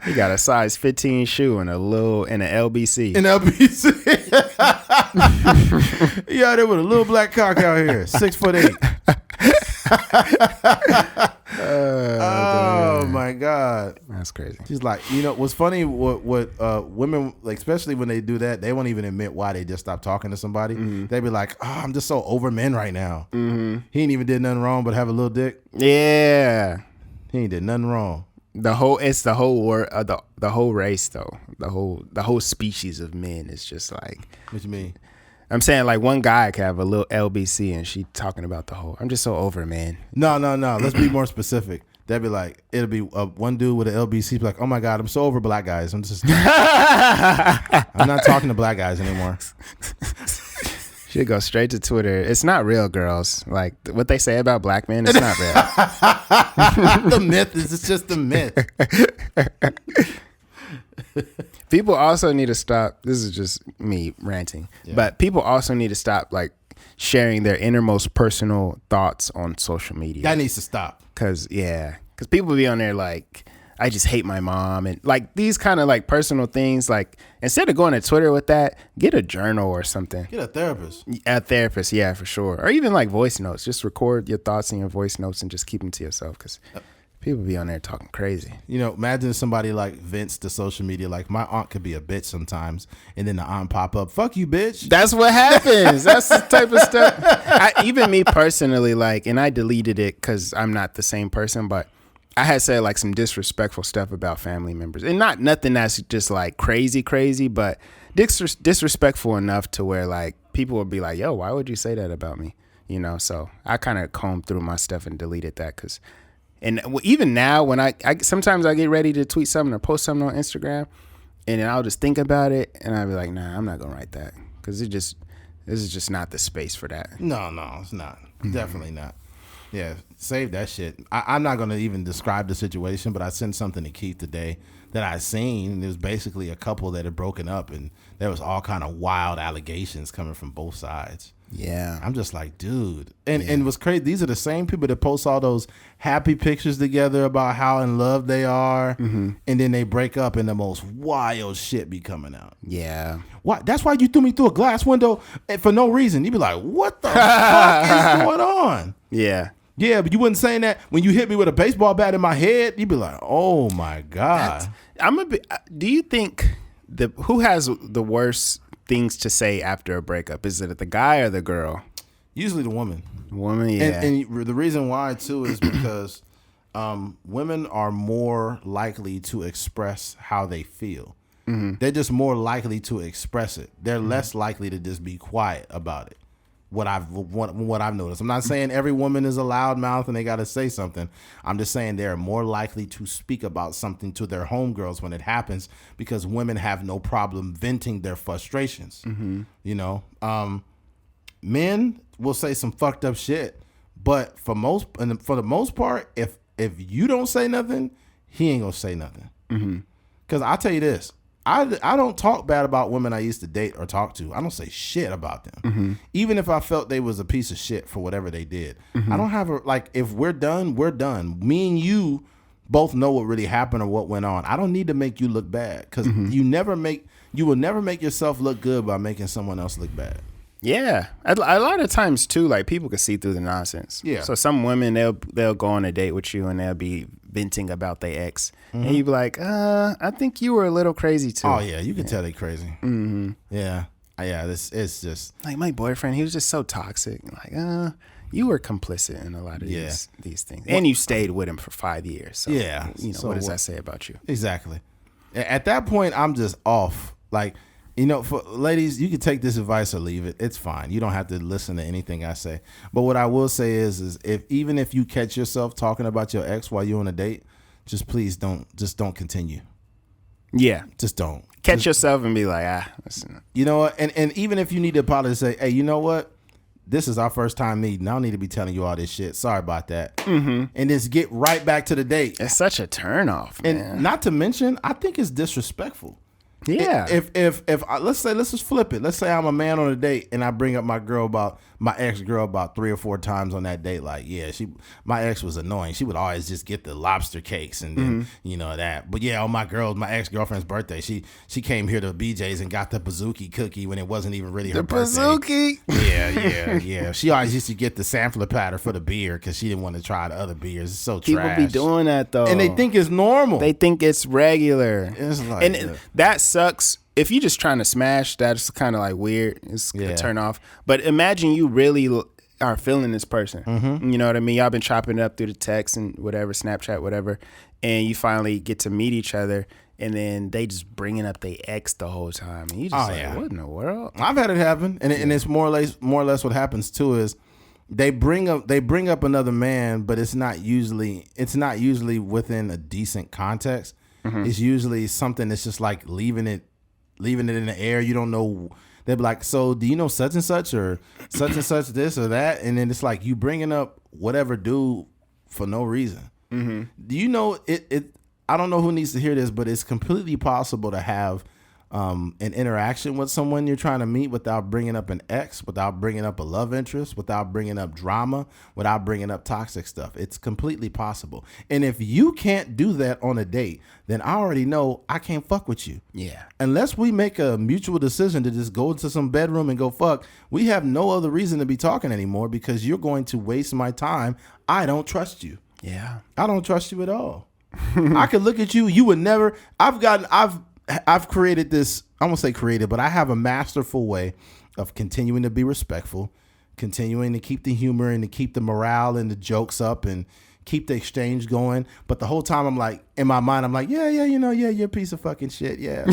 He got a size 15 shoe and an LBC. An LBC. Yeah, there with a little black cock out here, 6'8". Oh my God, that's crazy. She's like, you know, what's funny? What women, like, especially when they do that, they won't even admit why they just stopped talking to somebody. Mm-hmm. They be like, oh, I'm just so over men right now. Mm-hmm. He ain't even did nothing wrong but have a little dick. Yeah, he ain't did nothing wrong. The whole race though. The whole species of men is just like. What you mean? I'm saying, like, one guy could have a little LBC and she talking about the whole. I'm just so over, man. No. Let's be more specific. That'd be like, it'll be one dude with an LBC be like, oh my God, I'm so over black guys. I'm not talking to black guys anymore. She'd go straight to Twitter. It's not real, girls. Like, what they say about black men, it's not real. The myth is, it's just a myth. People also need to stop. This is just me ranting, but people also need to stop, like, sharing their innermost personal thoughts on social media. That needs to stop. Because people be on there like, I just hate my mom, and like these kind of like personal things. Like, instead of going to Twitter with that, get a journal or something. Get a therapist. A therapist, yeah, for sure. Or even like voice notes. Just record your thoughts in your voice notes and just keep them to yourself, because people be on there talking crazy. You know, imagine somebody like vents to social media, like, my aunt could be a bitch sometimes, and then the aunt pop up, fuck you, bitch. That's what happens. That's the type of stuff. Even me personally, like, and I deleted it because I'm not the same person, but I had said like some disrespectful stuff about family members, and nothing that's just like crazy, but disrespectful enough to where like people would be like, yo, why would you say that about me? you know. So I kind of combed through my stuff and deleted that and even now when I sometimes I get ready to tweet something or post something on Instagram, and then I'll just think about it and I'll be like, nah, I'm not gonna write that because this is just not the space for that. No, it's not. Definitely not. Yeah, save that shit. I'm not going to even describe the situation, but I sent something to Keith today that I seen. It was basically a couple that had broken up, and there was all kind of wild allegations coming from both sides. Yeah. I'm just like, dude. And it was crazy. These are the same people that post all those happy pictures together about how in love they are, and then they break up and the most wild shit be coming out. Yeah. Why? That's why you threw me through a glass window for no reason. You'd be like, what the fuck is going on? Yeah. Yeah, but you wasn't saying that when you hit me with a baseball bat in my head. You'd be like, "Oh my god!" Do you think who has the worst things to say after a breakup? Is it the guy or the girl? Usually the woman. Woman, yeah. And the reason why too is because women are more likely to express how they feel. They're just more likely to express it. They're less likely to just be quiet about it. What I've noticed. I'm not saying every woman is a loudmouth and they got to say something. I'm just saying they're more likely to speak about something to their homegirls when it happens because women have no problem venting their frustrations. You know, men will say some fucked up shit, but for the most part, if you don't say nothing, he ain't gonna say nothing. Because I'll tell you this. I don't talk bad about women I used to date or talk to. I don't say shit about them. Even if I felt they was a piece of shit for whatever they did. I don't have if we're done, we're done. Me and you both know what really happened or what went on. I don't need to make you look bad because you will never make yourself look good by making someone else look bad. Yeah, a lot of times too, like people can see through the nonsense. Yeah. So some women they'll go on a date with you and they'll be venting about their ex, and you be like, I think you were a little crazy too. Oh yeah, you can tell they crazy. Yeah, it's just like my boyfriend. He was just so toxic. Like, you were complicit in a lot of these things, and you stayed with him for 5 years. So, yeah, you know so what does that say about you? Exactly. At that point, I'm just off. Like. You know, for ladies, you can take this advice or leave it. It's fine. You don't have to listen to anything I say. But what I will say is even if you catch yourself talking about your ex while you're on a date, please don't continue. Yeah. Just don't. Catch yourself and be like, listen. You know what? And even if you need to apologize, say, hey, you know what? This is our first time meeting. I don't need to be telling you all this shit. Sorry about that. And just get right back to the date. It's such a turnoff, man. And not to mention, I think it's disrespectful. Yeah. If let's just flip it. Let's say I'm a man on a date and I bring up my ex girl about 3 or 4 times on that date. Like, yeah, my ex was annoying. She would always just get the lobster cakes and then, you know, that. But yeah, on my ex girlfriend's birthday, she came here to BJ's and got the bazooki cookie when it wasn't even really her birthday. Bazooki. Yeah. She always used to get the sampler platter for the beer because she didn't want to try the other beers. It's so trash. People be doing that though, and they think it's normal. They think it's regular. It's like, and that sucks. If you're just trying to smash, that's kind of like weird. It's a turn off. But imagine you really are feeling this person. You know what I mean? Y'all been chopping it up through the text and whatever, Snapchat, whatever, and you finally get to meet each other, and then they just bringing up their ex the whole time, and you just what in the world? I've had it happen, and it's more or less what happens too is they bring up another man, but it's not usually within a decent context. It's usually something that's just like leaving it in the air. You don't know. They'll be like, so do you know such and such or such and such this or that? And then it's like you bringing up whatever dude for no reason. Do you know it? I don't know who needs to hear this, but it's completely possible to have an interaction with someone you're trying to meet without bringing up an ex, without bringing up a love interest, without bringing up drama, without bringing up toxic stuff. It's completely possible. And if you can't do that on a date, then I already know I can't fuck with you. Yeah. Unless we make a mutual decision to just go into some bedroom and go fuck, we have no other reason to be talking anymore because you're going to waste my time. I don't trust you. Yeah. I don't trust you at all. I could look at you. You would never. I've created this, I won't say created, but I have a masterful way of continuing to be respectful, continuing to keep the humor and to keep the morale and the jokes up and keep the exchange going. But the whole time I'm like, in my mind, I'm like, yeah, you're a piece of fucking shit. Yeah.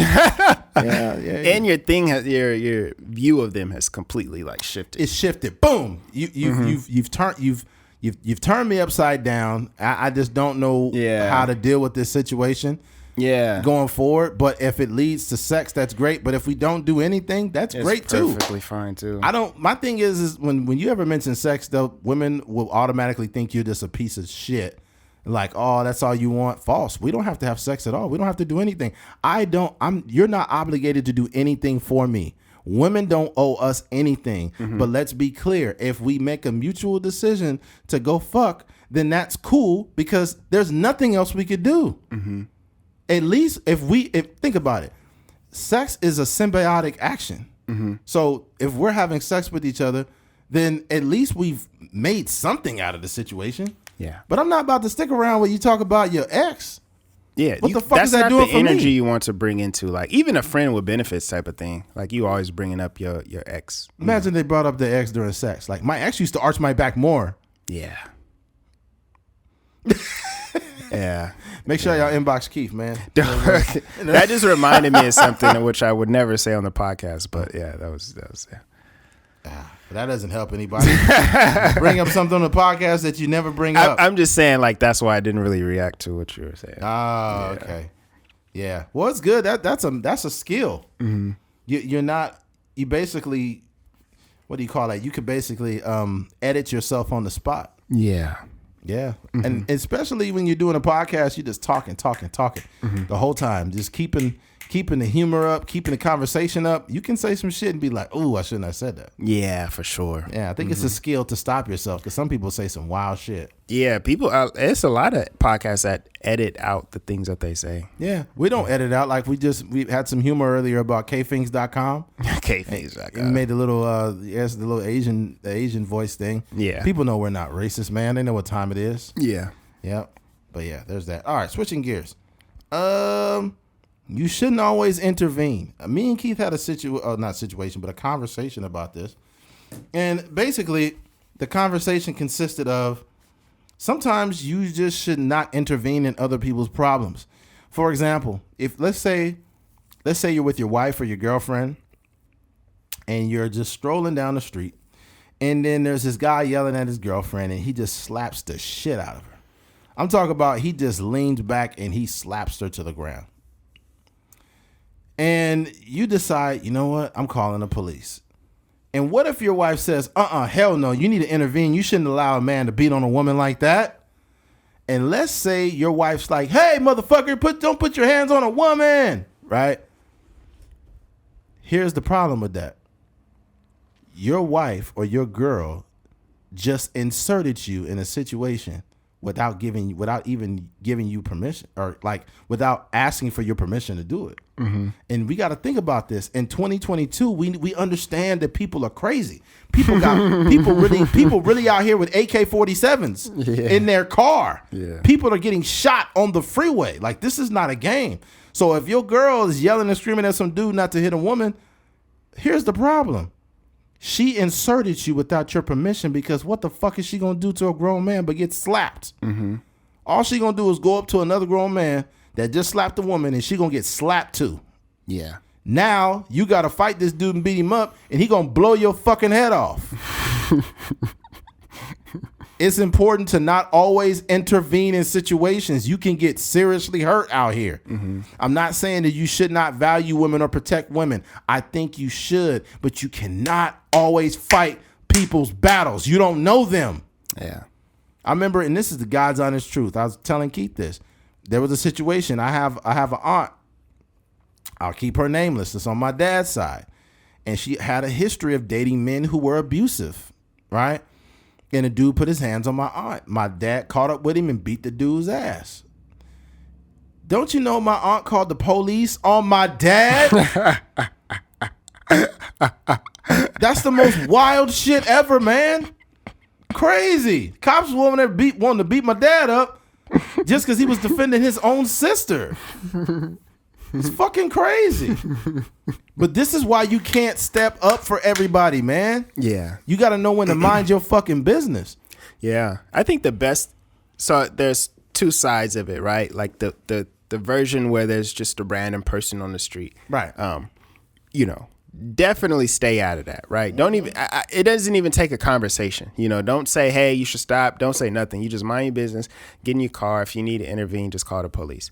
And your thing has your view of them has completely like shifted. It's shifted. Boom. You've turned me upside down. I just don't know how to deal with this situation. Yeah. Going forward, but if it leads to sex, that's great. But if we don't do anything, that's great too. Perfectly fine too. My thing is when you ever mention sex, though, women will automatically think you're just a piece of shit. Like, oh, that's all you want. False. We don't have to have sex at all. We don't have to do anything. You're not obligated to do anything for me. Women don't owe us anything. But let's be clear. If we make a mutual decision to go fuck, then that's cool because there's nothing else we could do. At least if think about it, sex is a symbiotic action. So if we're having sex with each other, then at least we've made something out of the situation. Yeah. But I'm not about to stick around when you talk about your ex. Yeah. What the fuck is that doing for me? That's not the energy you want to bring into, like, even a friend with benefits type of thing. Like, you always bringing up your ex. Imagine they brought up their ex during sex. Like, my ex used to arch my back more. Yeah. Yeah. Make sure y'all inbox Keith, man. That just reminded me of something which I would never say on the podcast, but yeah, that was yeah. That doesn't help anybody. Bring up something on the podcast that you never bring up. I'm just saying, like, that's why I didn't really react to what you were saying. Oh, okay. Yeah. Well, it's good. That's a skill. You basically, what do you call that? You could basically edit yourself on the spot. Yeah. Yeah. And especially when you're doing a podcast, you're just talking the whole time. Just keeping the humor up, keeping the conversation up. You can say some shit and be like, "Ooh, I shouldn't have said that." Yeah, for sure. Yeah, I think it's a skill to stop yourself because some people say some wild shit. Yeah, people. It's a lot of podcasts that edit out the things that they say. Yeah, we don't edit out. Like we had some humor earlier about kthings.com. Kthings.com. We made the little Asian voice thing. Yeah, people know we're not racist, man. They know what time it is. Yeah. Yep. But yeah, there's that. All right, switching gears. You shouldn't always intervene. Me and Keith had a conversation about this. And basically, the conversation consisted of sometimes you just should not intervene in other people's problems. For example, if let's say you're with your wife or your girlfriend and you're just strolling down the street and then there's this guy yelling at his girlfriend and he just slaps the shit out of her. I'm talking about he just leans back and he slaps her to the ground. And you decide, you know what? I'm calling the police. And what if your wife says, hell no, you need to intervene. You shouldn't allow a man to beat on a woman like that. And let's say your wife's like, hey, motherfucker, don't put your hands on a woman, right? Here's the problem with that. Your wife or your girl just inserted you in a situation without even giving you permission, or like without asking for your permission to do it. And we got to think about this. In 2022, we understand that people are crazy. People really out here with AK-47s in their car. Yeah. People are getting shot on the freeway. Like, this is not a game. So if your girl is yelling and screaming at some dude not to hit a woman, here's the problem. She inserted you without your permission because what the fuck is she going to do to a grown man but get slapped? All she going to do is go up to another grown man that just slapped a woman and she going to get slapped too. Yeah. Now you got to fight this dude and beat him up and he going to blow your fucking head off. It's important to not always intervene in situations. You can get seriously hurt out here. I'm not saying that you should not value women or protect women. I think you should, but you cannot always fight people's battles. You don't know them. Yeah. I remember, and this is the God's honest truth. I was telling Keith this. There was a situation. I have an aunt. I'll keep her nameless. It's on my dad's side. And she had a history of dating men who were abusive, right? And a dude put his hands on my aunt. My dad caught up with him and beat the dude's ass. Don't you know my aunt called the police on my dad? That's the most wild shit ever, man. Crazy. Cops wanted to beat my dad up just because he was defending his own sister. It's fucking crazy. But this is why you can't step up for everybody, man. Yeah. You got to know when to mind your fucking business. Yeah. I think the best, so there's two sides of it, right? Like the the version where there's just a random person on the street. Right. You know, definitely stay out of that, right? Don't even, it doesn't even take a conversation. You know, don't say, hey, you should stop. Don't say nothing. You just mind your business, get in your car. If you need to intervene, just call the police.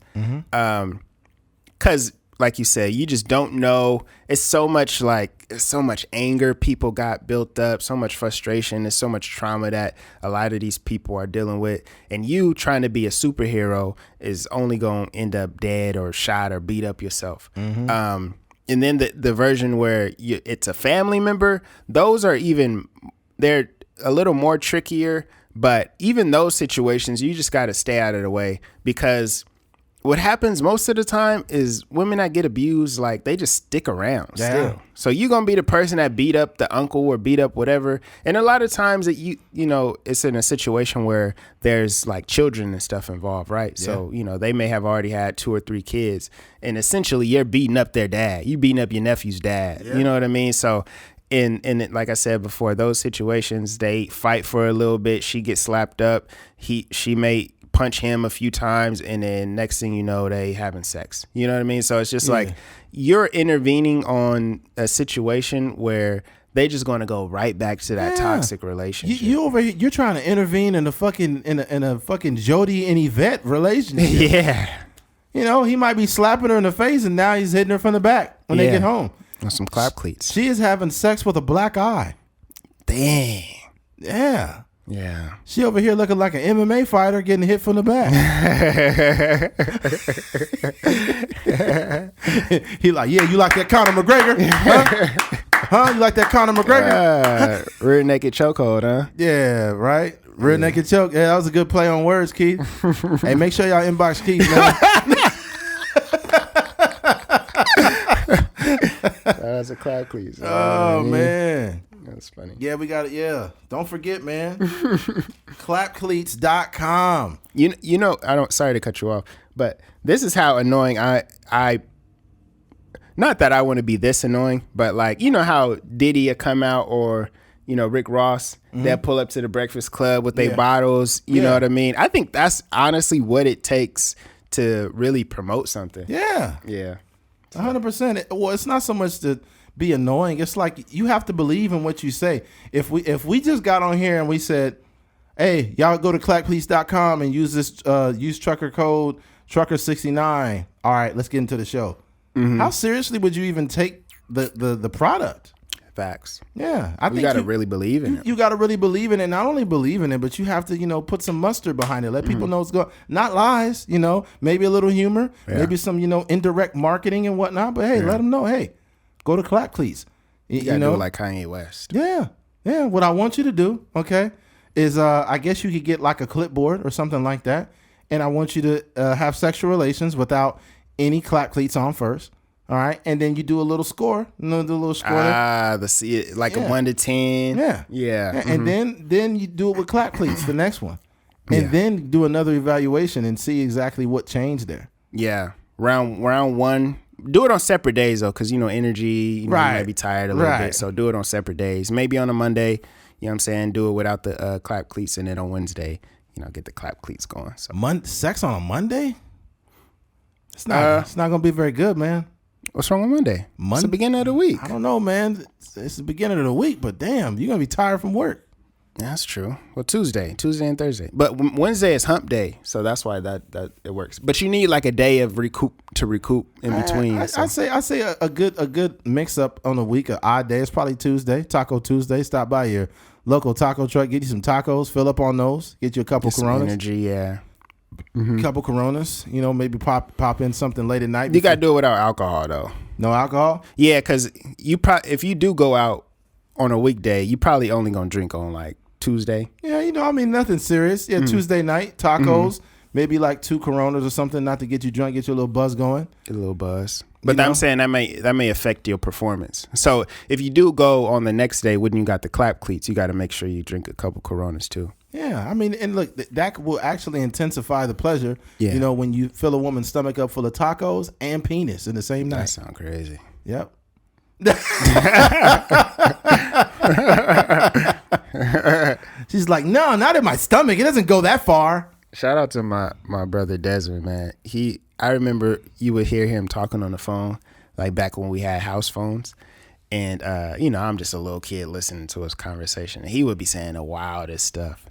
Because like you said, you just don't know. It's so much anger people got built up, so much frustration. There's so much trauma that a lot of these people are dealing with. And you trying to be a superhero is only going to end up dead or shot or beat up yourself. And then the version where it's a family member, those are they're a little more trickier. But even those situations, you just got to stay out of the way, because what happens most of the time is women that get abused, like, they just stick around still. So you're going to be the person that beat up the uncle or beat up whatever. And a lot of times that you know, it's in a situation where there's like children and stuff involved, right? Yeah. So, you know, they may have already had 2 or 3 kids, and essentially you're beating up their dad. You beating up your nephew's dad. Yeah. You know what I mean? So in like I said before, those situations, they fight for a little bit. She gets slapped up. She may punch him a few times, and then next thing you know, they having sex. You know what I mean? So it's just like you're intervening on a situation where they just going to go right back to that toxic relationship. You over here, you're trying to intervene in a fucking Jody and Yvette relationship. Yeah. You know, he might be slapping her in the face, and now he's hitting her from the back when they get home. On some clap cleats. She is having sex with a black eye. Dang. Yeah. Yeah. She over here looking like an MMA fighter getting hit from the back. He like, yeah, you like that Conor McGregor? Huh? You like that Conor McGregor? Rear naked chokehold, huh? Yeah, right. Rear naked choke. Yeah, that was a good play on words, Keith. Hey, make sure y'all inbox Keith, man. That's a clap, please. Oh, man. That's funny. Yeah, we got it. Yeah. Don't forget, man. Clapcleats.com. You know, sorry to cut you off, but this is how annoying I not that I want to be this annoying, but like, you know how Diddy will come out, or, you know, Rick Ross, they'll pull up to the Breakfast Club with their bottles. You know what I mean? I think that's honestly what it takes to really promote something. Yeah. Yeah. 100%. Well, it's not so much to be annoying. It's like you have to believe in what you say. If we just got on here and we said, hey, y'all go to clapcleats.com and use this use trucker code trucker69. All right, let's get into the show. How seriously would you even take the product? Facts. Yeah. I think you got to really believe in it. You got to really believe in it. Not only believe in it, but you have to, you know, put some mustard behind it. Let people know what's going on. Not lies, you know, maybe a little humor, maybe some, you know, indirect marketing and whatnot. But hey, let them know, hey, go to Clap Cleats. You know, do it like Kanye West. Yeah. Yeah. What I want you to do, okay, is I guess you could get like a clipboard or something like that. And I want you to have sexual relations without any Clap Cleats on first. All right, and then you do a little score, you know, the little score. A 1 to 10. Yeah. And then you do it with Clap Cleats, the next one, and then do another evaluation and see exactly what changed there. Yeah, round 1. Do it on separate days though, because you know energy. You might be tired a little bit, so do it on separate days. Maybe on a Monday, you know what I'm saying. Do it without the Clap Cleats, and then on Wednesday, you know, get the Clap Cleats going. So sex on a Monday? It's not gonna be very good, man. What's wrong with Monday? It's the beginning of the week. I don't know, man. It's the beginning of the week, but damn, you're going to be tired from work. That's true. Well, Tuesday and Thursday. But Wednesday is hump day, so that's why that it works. But you need like a day of recoup in between. I say a good mix up on a week, an odd day. It's probably Tuesday, Taco Tuesday. Stop by your local taco truck, get you some tacos, fill up on those, get you a couple Coronas. Energy, yeah. Couple Coronas, you know, maybe pop in something late at night. You gotta do it without alcohol though. No alcohol? Yeah, because if you do go out on a weekday, you probably only gonna drink on like Tuesday. Yeah, you know, I mean, nothing serious. Yeah, Tuesday night, tacos, maybe like 2 Coronas or something, not to get you drunk, get you a little buzz going. Get a little buzz. But I'm saying that may affect your performance. So if you do go on the next day when you got the Clap Cleats, you got to make sure you drink a couple Coronas too. Yeah, I mean, and look, that will actually intensify the pleasure. Yeah. You know, when you fill a woman's stomach up full of tacos and penis in the same night. That sounds crazy. Yep. She's like, no, not in my stomach. It doesn't go that far. Shout out to my brother Desmond, man. I remember you would hear him talking on the phone, like back when we had house phones. And, I'm just a little kid listening to his conversation. And he would be saying the wildest stuff.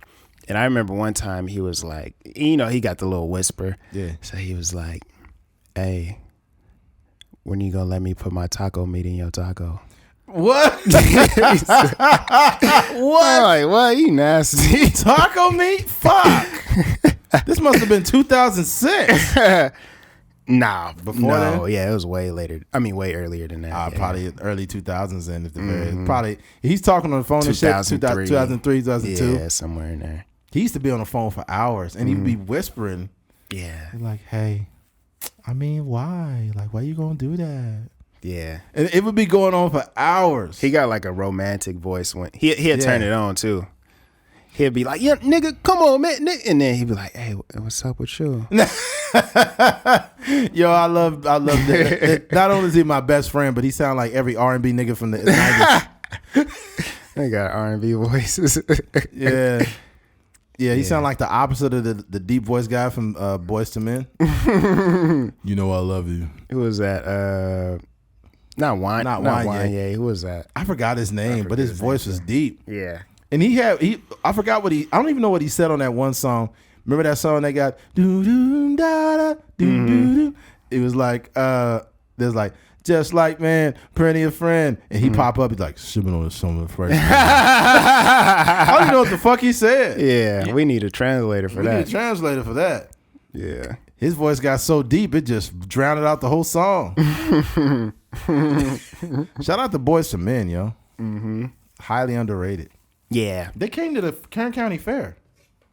And I remember one time he was like, he got the little whisper. Yeah. So he was like, hey, when you gonna let me put my taco meat in your taco? What? What? Like, what? You nasty. Taco meat? Fuck. This must have been 2006. Nah, Before no, then? yeah, it was way later. I mean, way earlier than that. Yeah. Probably early 2000s then. If the very, probably he's talking on the phone and shit. 2003. 2003, 2002. Yeah, somewhere in there. He used to be on the phone for hours, and he'd be whispering. Yeah. Like, hey, I mean, why? Like, why you gonna do that? Yeah. And it would be going on for hours. He got like a romantic voice when he'd turn it on too. He'd be like, yeah, nigga, come on, man. And then he'd be like, hey, what's up with you? Yo, I love that. Not only is he my best friend, but he sound like every R&B nigga from the 90s. They got R&B voices. Yeah. Yeah, he sound like the opposite of the deep voice guy from Boyz II Men. You know I love you. Who was that? Not Wanye. Who was that? I forgot his name, but his voice was deep. Yeah. And I forgot I don't even know what he said on that one song. Remember that song they got doo doo da da doo doo doo. It was like there's like just like man, plenty of friend, and he pop up. He's like sipping on some fresh. I don't even know what the fuck he said. Yeah, we need a translator for We that. need a translator for that. Yeah. His voice got so deep it just drowned out the whole song. Shout out to Boyz II Men, yo. Mm-hmm. Highly underrated. Yeah. They came to the Kern County Fair.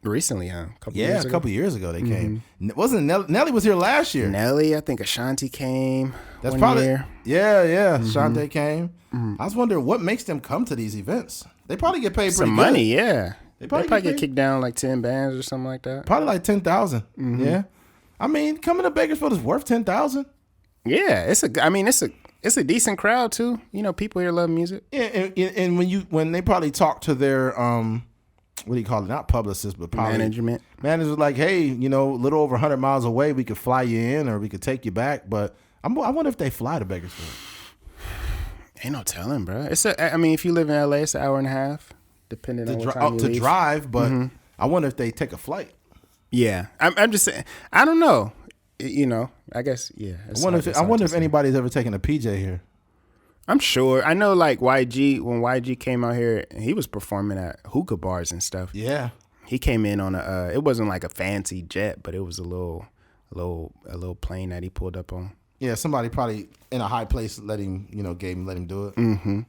Recently, huh? A couple years ago they came. Wasn't Nelly was here last year? Nelly, I think Ashanti came. That's one probably year. Yeah. Shante came. I was wondering what makes them come to these events. They probably get paid pretty Some good. money, yeah. They They probably probably get get kicked down like 10 bands or something like that. Probably like 10,000. Yeah. I mean, coming to Bakersfield is worth 10,000. Yeah, it's a decent crowd too. People here love music. Yeah, and when they probably talk to their what do you call it? Not publicists, but probably Management. Managers like, hey, a little over 100 miles away, we could fly you in or we could take you back. But I wonder if they fly to Bakersfield. Ain't no telling, bro. If you live in LA, it's an hour and a half, depending on what time you leave. Drive. But I wonder if they take a flight. Yeah, I'm just saying. I don't know. I guess yeah. I wonder if anybody's ever taken a PJ here. I'm sure. I know, like YG. When YG came out here, he was performing at hookah bars and stuff. Yeah, he came in on it wasn't like a fancy jet, but it was a little plane that he pulled up on. Yeah, somebody probably in a high place let him do it. Mm-hmm.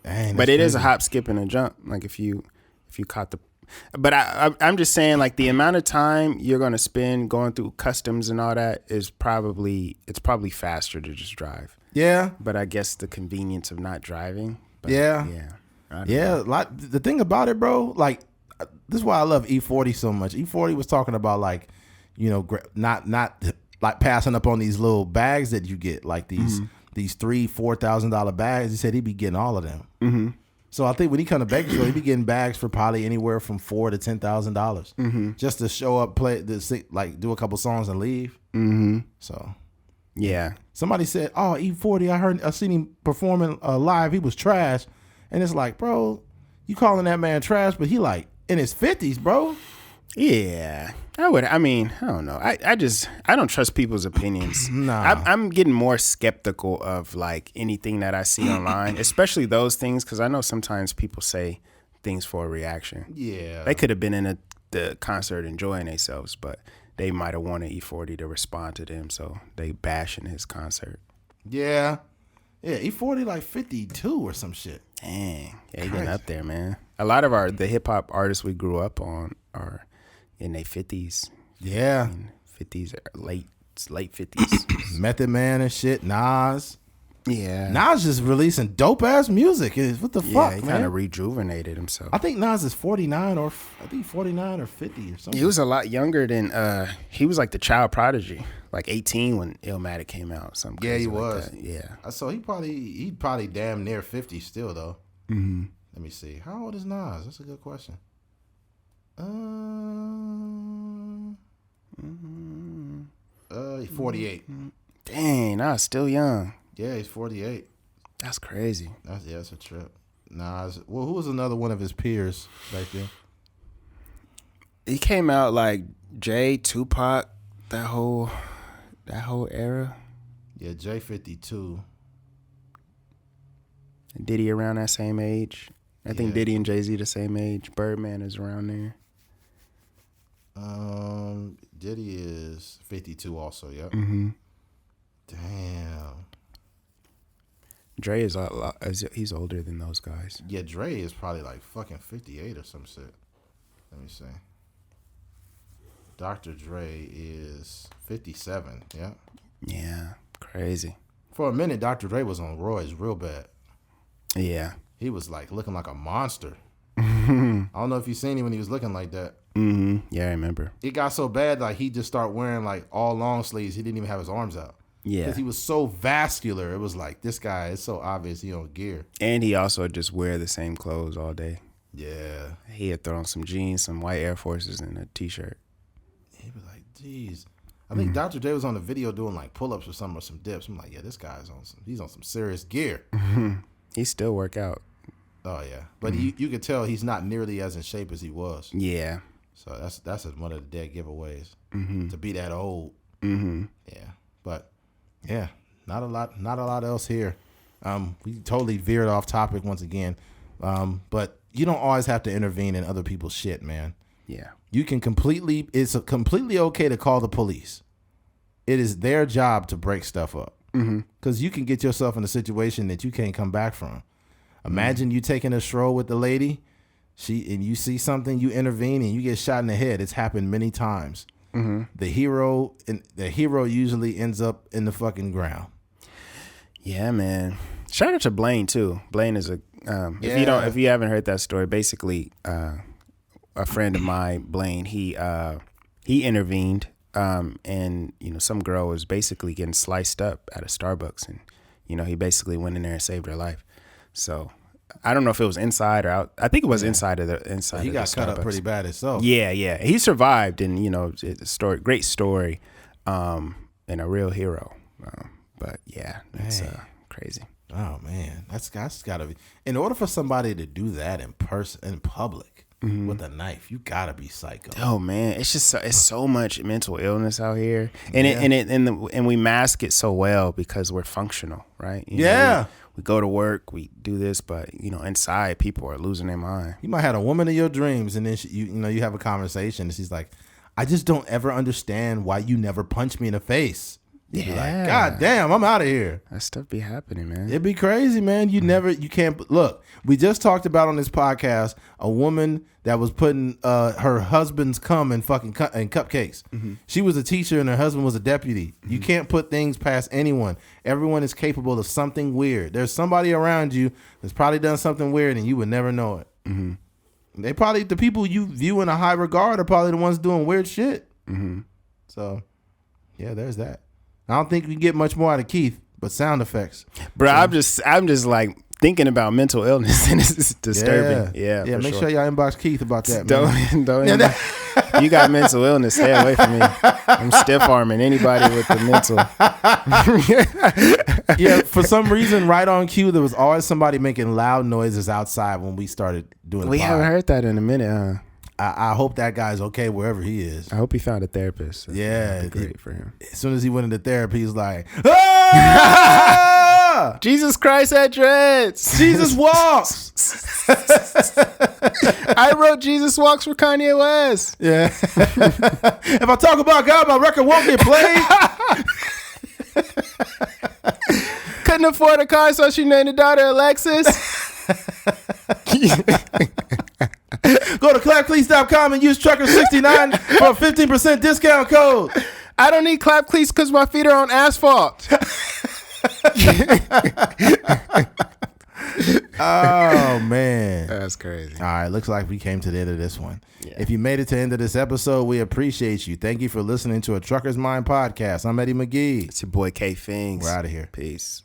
Dang, but it is crazy. a hop, skip, and a jump. Like if you caught the. But I'm just saying, like the amount of time you're gonna spend going through customs and all that is probably faster to just drive. Yeah, but I guess the convenience of not driving. But yeah. Know. Like the thing about it, bro. Like this is why I love E40 so much. E40 was talking about like, not like passing up on these little bags that you get, like these $3,000-$4,000 bags. He said he'd be getting all of them. Mm-hmm. So I think when he come to Bakersfield, he be getting bags for probably anywhere from $4,000 to $10,000 just to show up, play, like do a couple songs and leave. Mm-hmm. So yeah, somebody said, "Oh, E40, I seen him performing live. He was trash," and it's like, bro, you calling that man trash, but he like in his 50s, bro. Yeah, I would. I mean, I don't know. I don't trust people's opinions. Nah. I'm getting more skeptical of like anything that I see online, especially those things, because I know sometimes people say things for a reaction. Yeah, they could have been in the concert enjoying themselves, but they might have wanted E40 to respond to them, so they bashing his concert. Yeah, E40 like 52 or some shit. Dang, yeah, he getting up there, man. A lot of the hip hop artists we grew up on are in their 50s. Yeah. 50s, late 50s. Method Man and shit. Nas. Yeah. Nas just releasing dope ass music. What the fuck, he man? kind of rejuvenated himself. I think Nas is 49 or 50 or something. He was a lot younger than he was like the child prodigy, like 18 when Illmatic came out. Something. Yeah, he like was. That. Yeah. So he probably damn near 50 still though. Mm-hmm. Let me see. How old is Nas? That's a good question. He's 48. Dang, I was still young. Yeah, he's 48. That's crazy. That's a trip. Who was another one of his peers back then? He came out like Jay, Tupac, that whole era. Yeah, Jay 52. Diddy around that same age. I think Diddy and Jay-Z the same age. Birdman is around there. Diddy is 52 also, yep. Mm-hmm. Damn. Dre is he's older than those guys. Yeah, Dre is probably like fucking 58 or some shit. Let me see. Dr. Dre is 57, yeah. Yeah, crazy. For a minute, Dr. Dre was on roids real bad. Yeah. He was like looking like a monster. I don't know if you seen him when he was looking like that. Mm-hmm. Yeah, I remember. It got so bad like he just started wearing like all long sleeves. He didn't even have his arms out. Yeah. Because he was so vascular. It was like, this guy is so obvious he on gear. And he also just wear the same clothes all day. Yeah. He had thrown some jeans, some white Air Forces, and a T-shirt. He was like, geez. I think Dr. Dre was on the video doing like pull-ups or something or some dips. I'm like, yeah, this guy's he's on some serious gear. He still work out. Oh, yeah. But you could tell he's not nearly as in shape as he was. Yeah. So that's one of the dead giveaways. To be that old. Mm-hmm. Yeah. But, yeah, not a lot else here. We totally veered off topic once again. But you don't always have to intervene in other people's shit, man. Yeah. You can it's completely okay to call the police. It is their job to break stuff up. Because you can get yourself in a situation that you can't come back from. Imagine you taking a stroll with the lady, and you see something, you intervene, and you get shot in the head. It's happened many times. The hero usually ends up in the fucking ground. Yeah, man. Shout out to Blaine too. Blaine is if you haven't heard that story, basically, a friend of mine, Blaine, he intervened, and some girl was basically getting sliced up at a Starbucks, and he basically went in there and saved her life. So I don't know if it was inside or out. I think it was inside of the inside. He of got the cut up Starbucks. pretty bad himself. Yeah. He survived, and it's a great story, and a real hero. But yeah, it's crazy. Oh man, that's gotta be. In order for somebody to do that in public with a knife, you gotta be psycho. Oh man, it's so much mental illness out here, and we mask it so well because we're functional, right? We go to work, we do this, but inside people are losing their mind. You might have a woman of your dreams, and then you have a conversation, and she's like, "I just don't ever understand why you never punch me in the face." You'd be like, God damn, I'm out of here. That stuff be happening, man. It'd be crazy, man. You can't look. We just talked about on this podcast a woman that was putting her husband's cum in fucking cupcakes. She was a teacher and her husband was a deputy. You can't put things past anyone. Everyone is capable of something weird. There's somebody around you that's probably done something weird and you would never know it. They probably, the people you view in a high regard are probably the ones doing weird shit. So, yeah, there's that. I don't think we can get much more out of Keith, but sound effects. Bro, I'm just like thinking about mental illness, and it's disturbing. Yeah. Make sure y'all inbox Keith about that. Don't you got mental illness? Stay away from me. I'm stiff arming anybody with the mental. Yeah, for some reason, right on cue, there was always somebody making loud noises outside when we started doing. We haven't heard that in a minute, huh? I hope that guy's okay wherever he is. I hope he found a therapist. Yeah, great for him. As soon as he went into therapy, he's like, ah! Jesus Christ had dreads. Jesus walks. I wrote Jesus Walks for Kanye West. Yeah. If I talk about God, my record won't get played. Couldn't afford a car, so she named the daughter Alexis. Go to clapcleats.com and use trucker69 for a 15% discount code. I don't need clap cleats because my feet are on asphalt. Oh, man. That's crazy. All right, looks like we came to the end of this one. Yeah. If you made it to the end of this episode, we appreciate you. Thank you for listening to a Trucker's Mind podcast. I'm Eddie McGee. It's your boy K Fings. We're out of here. Peace.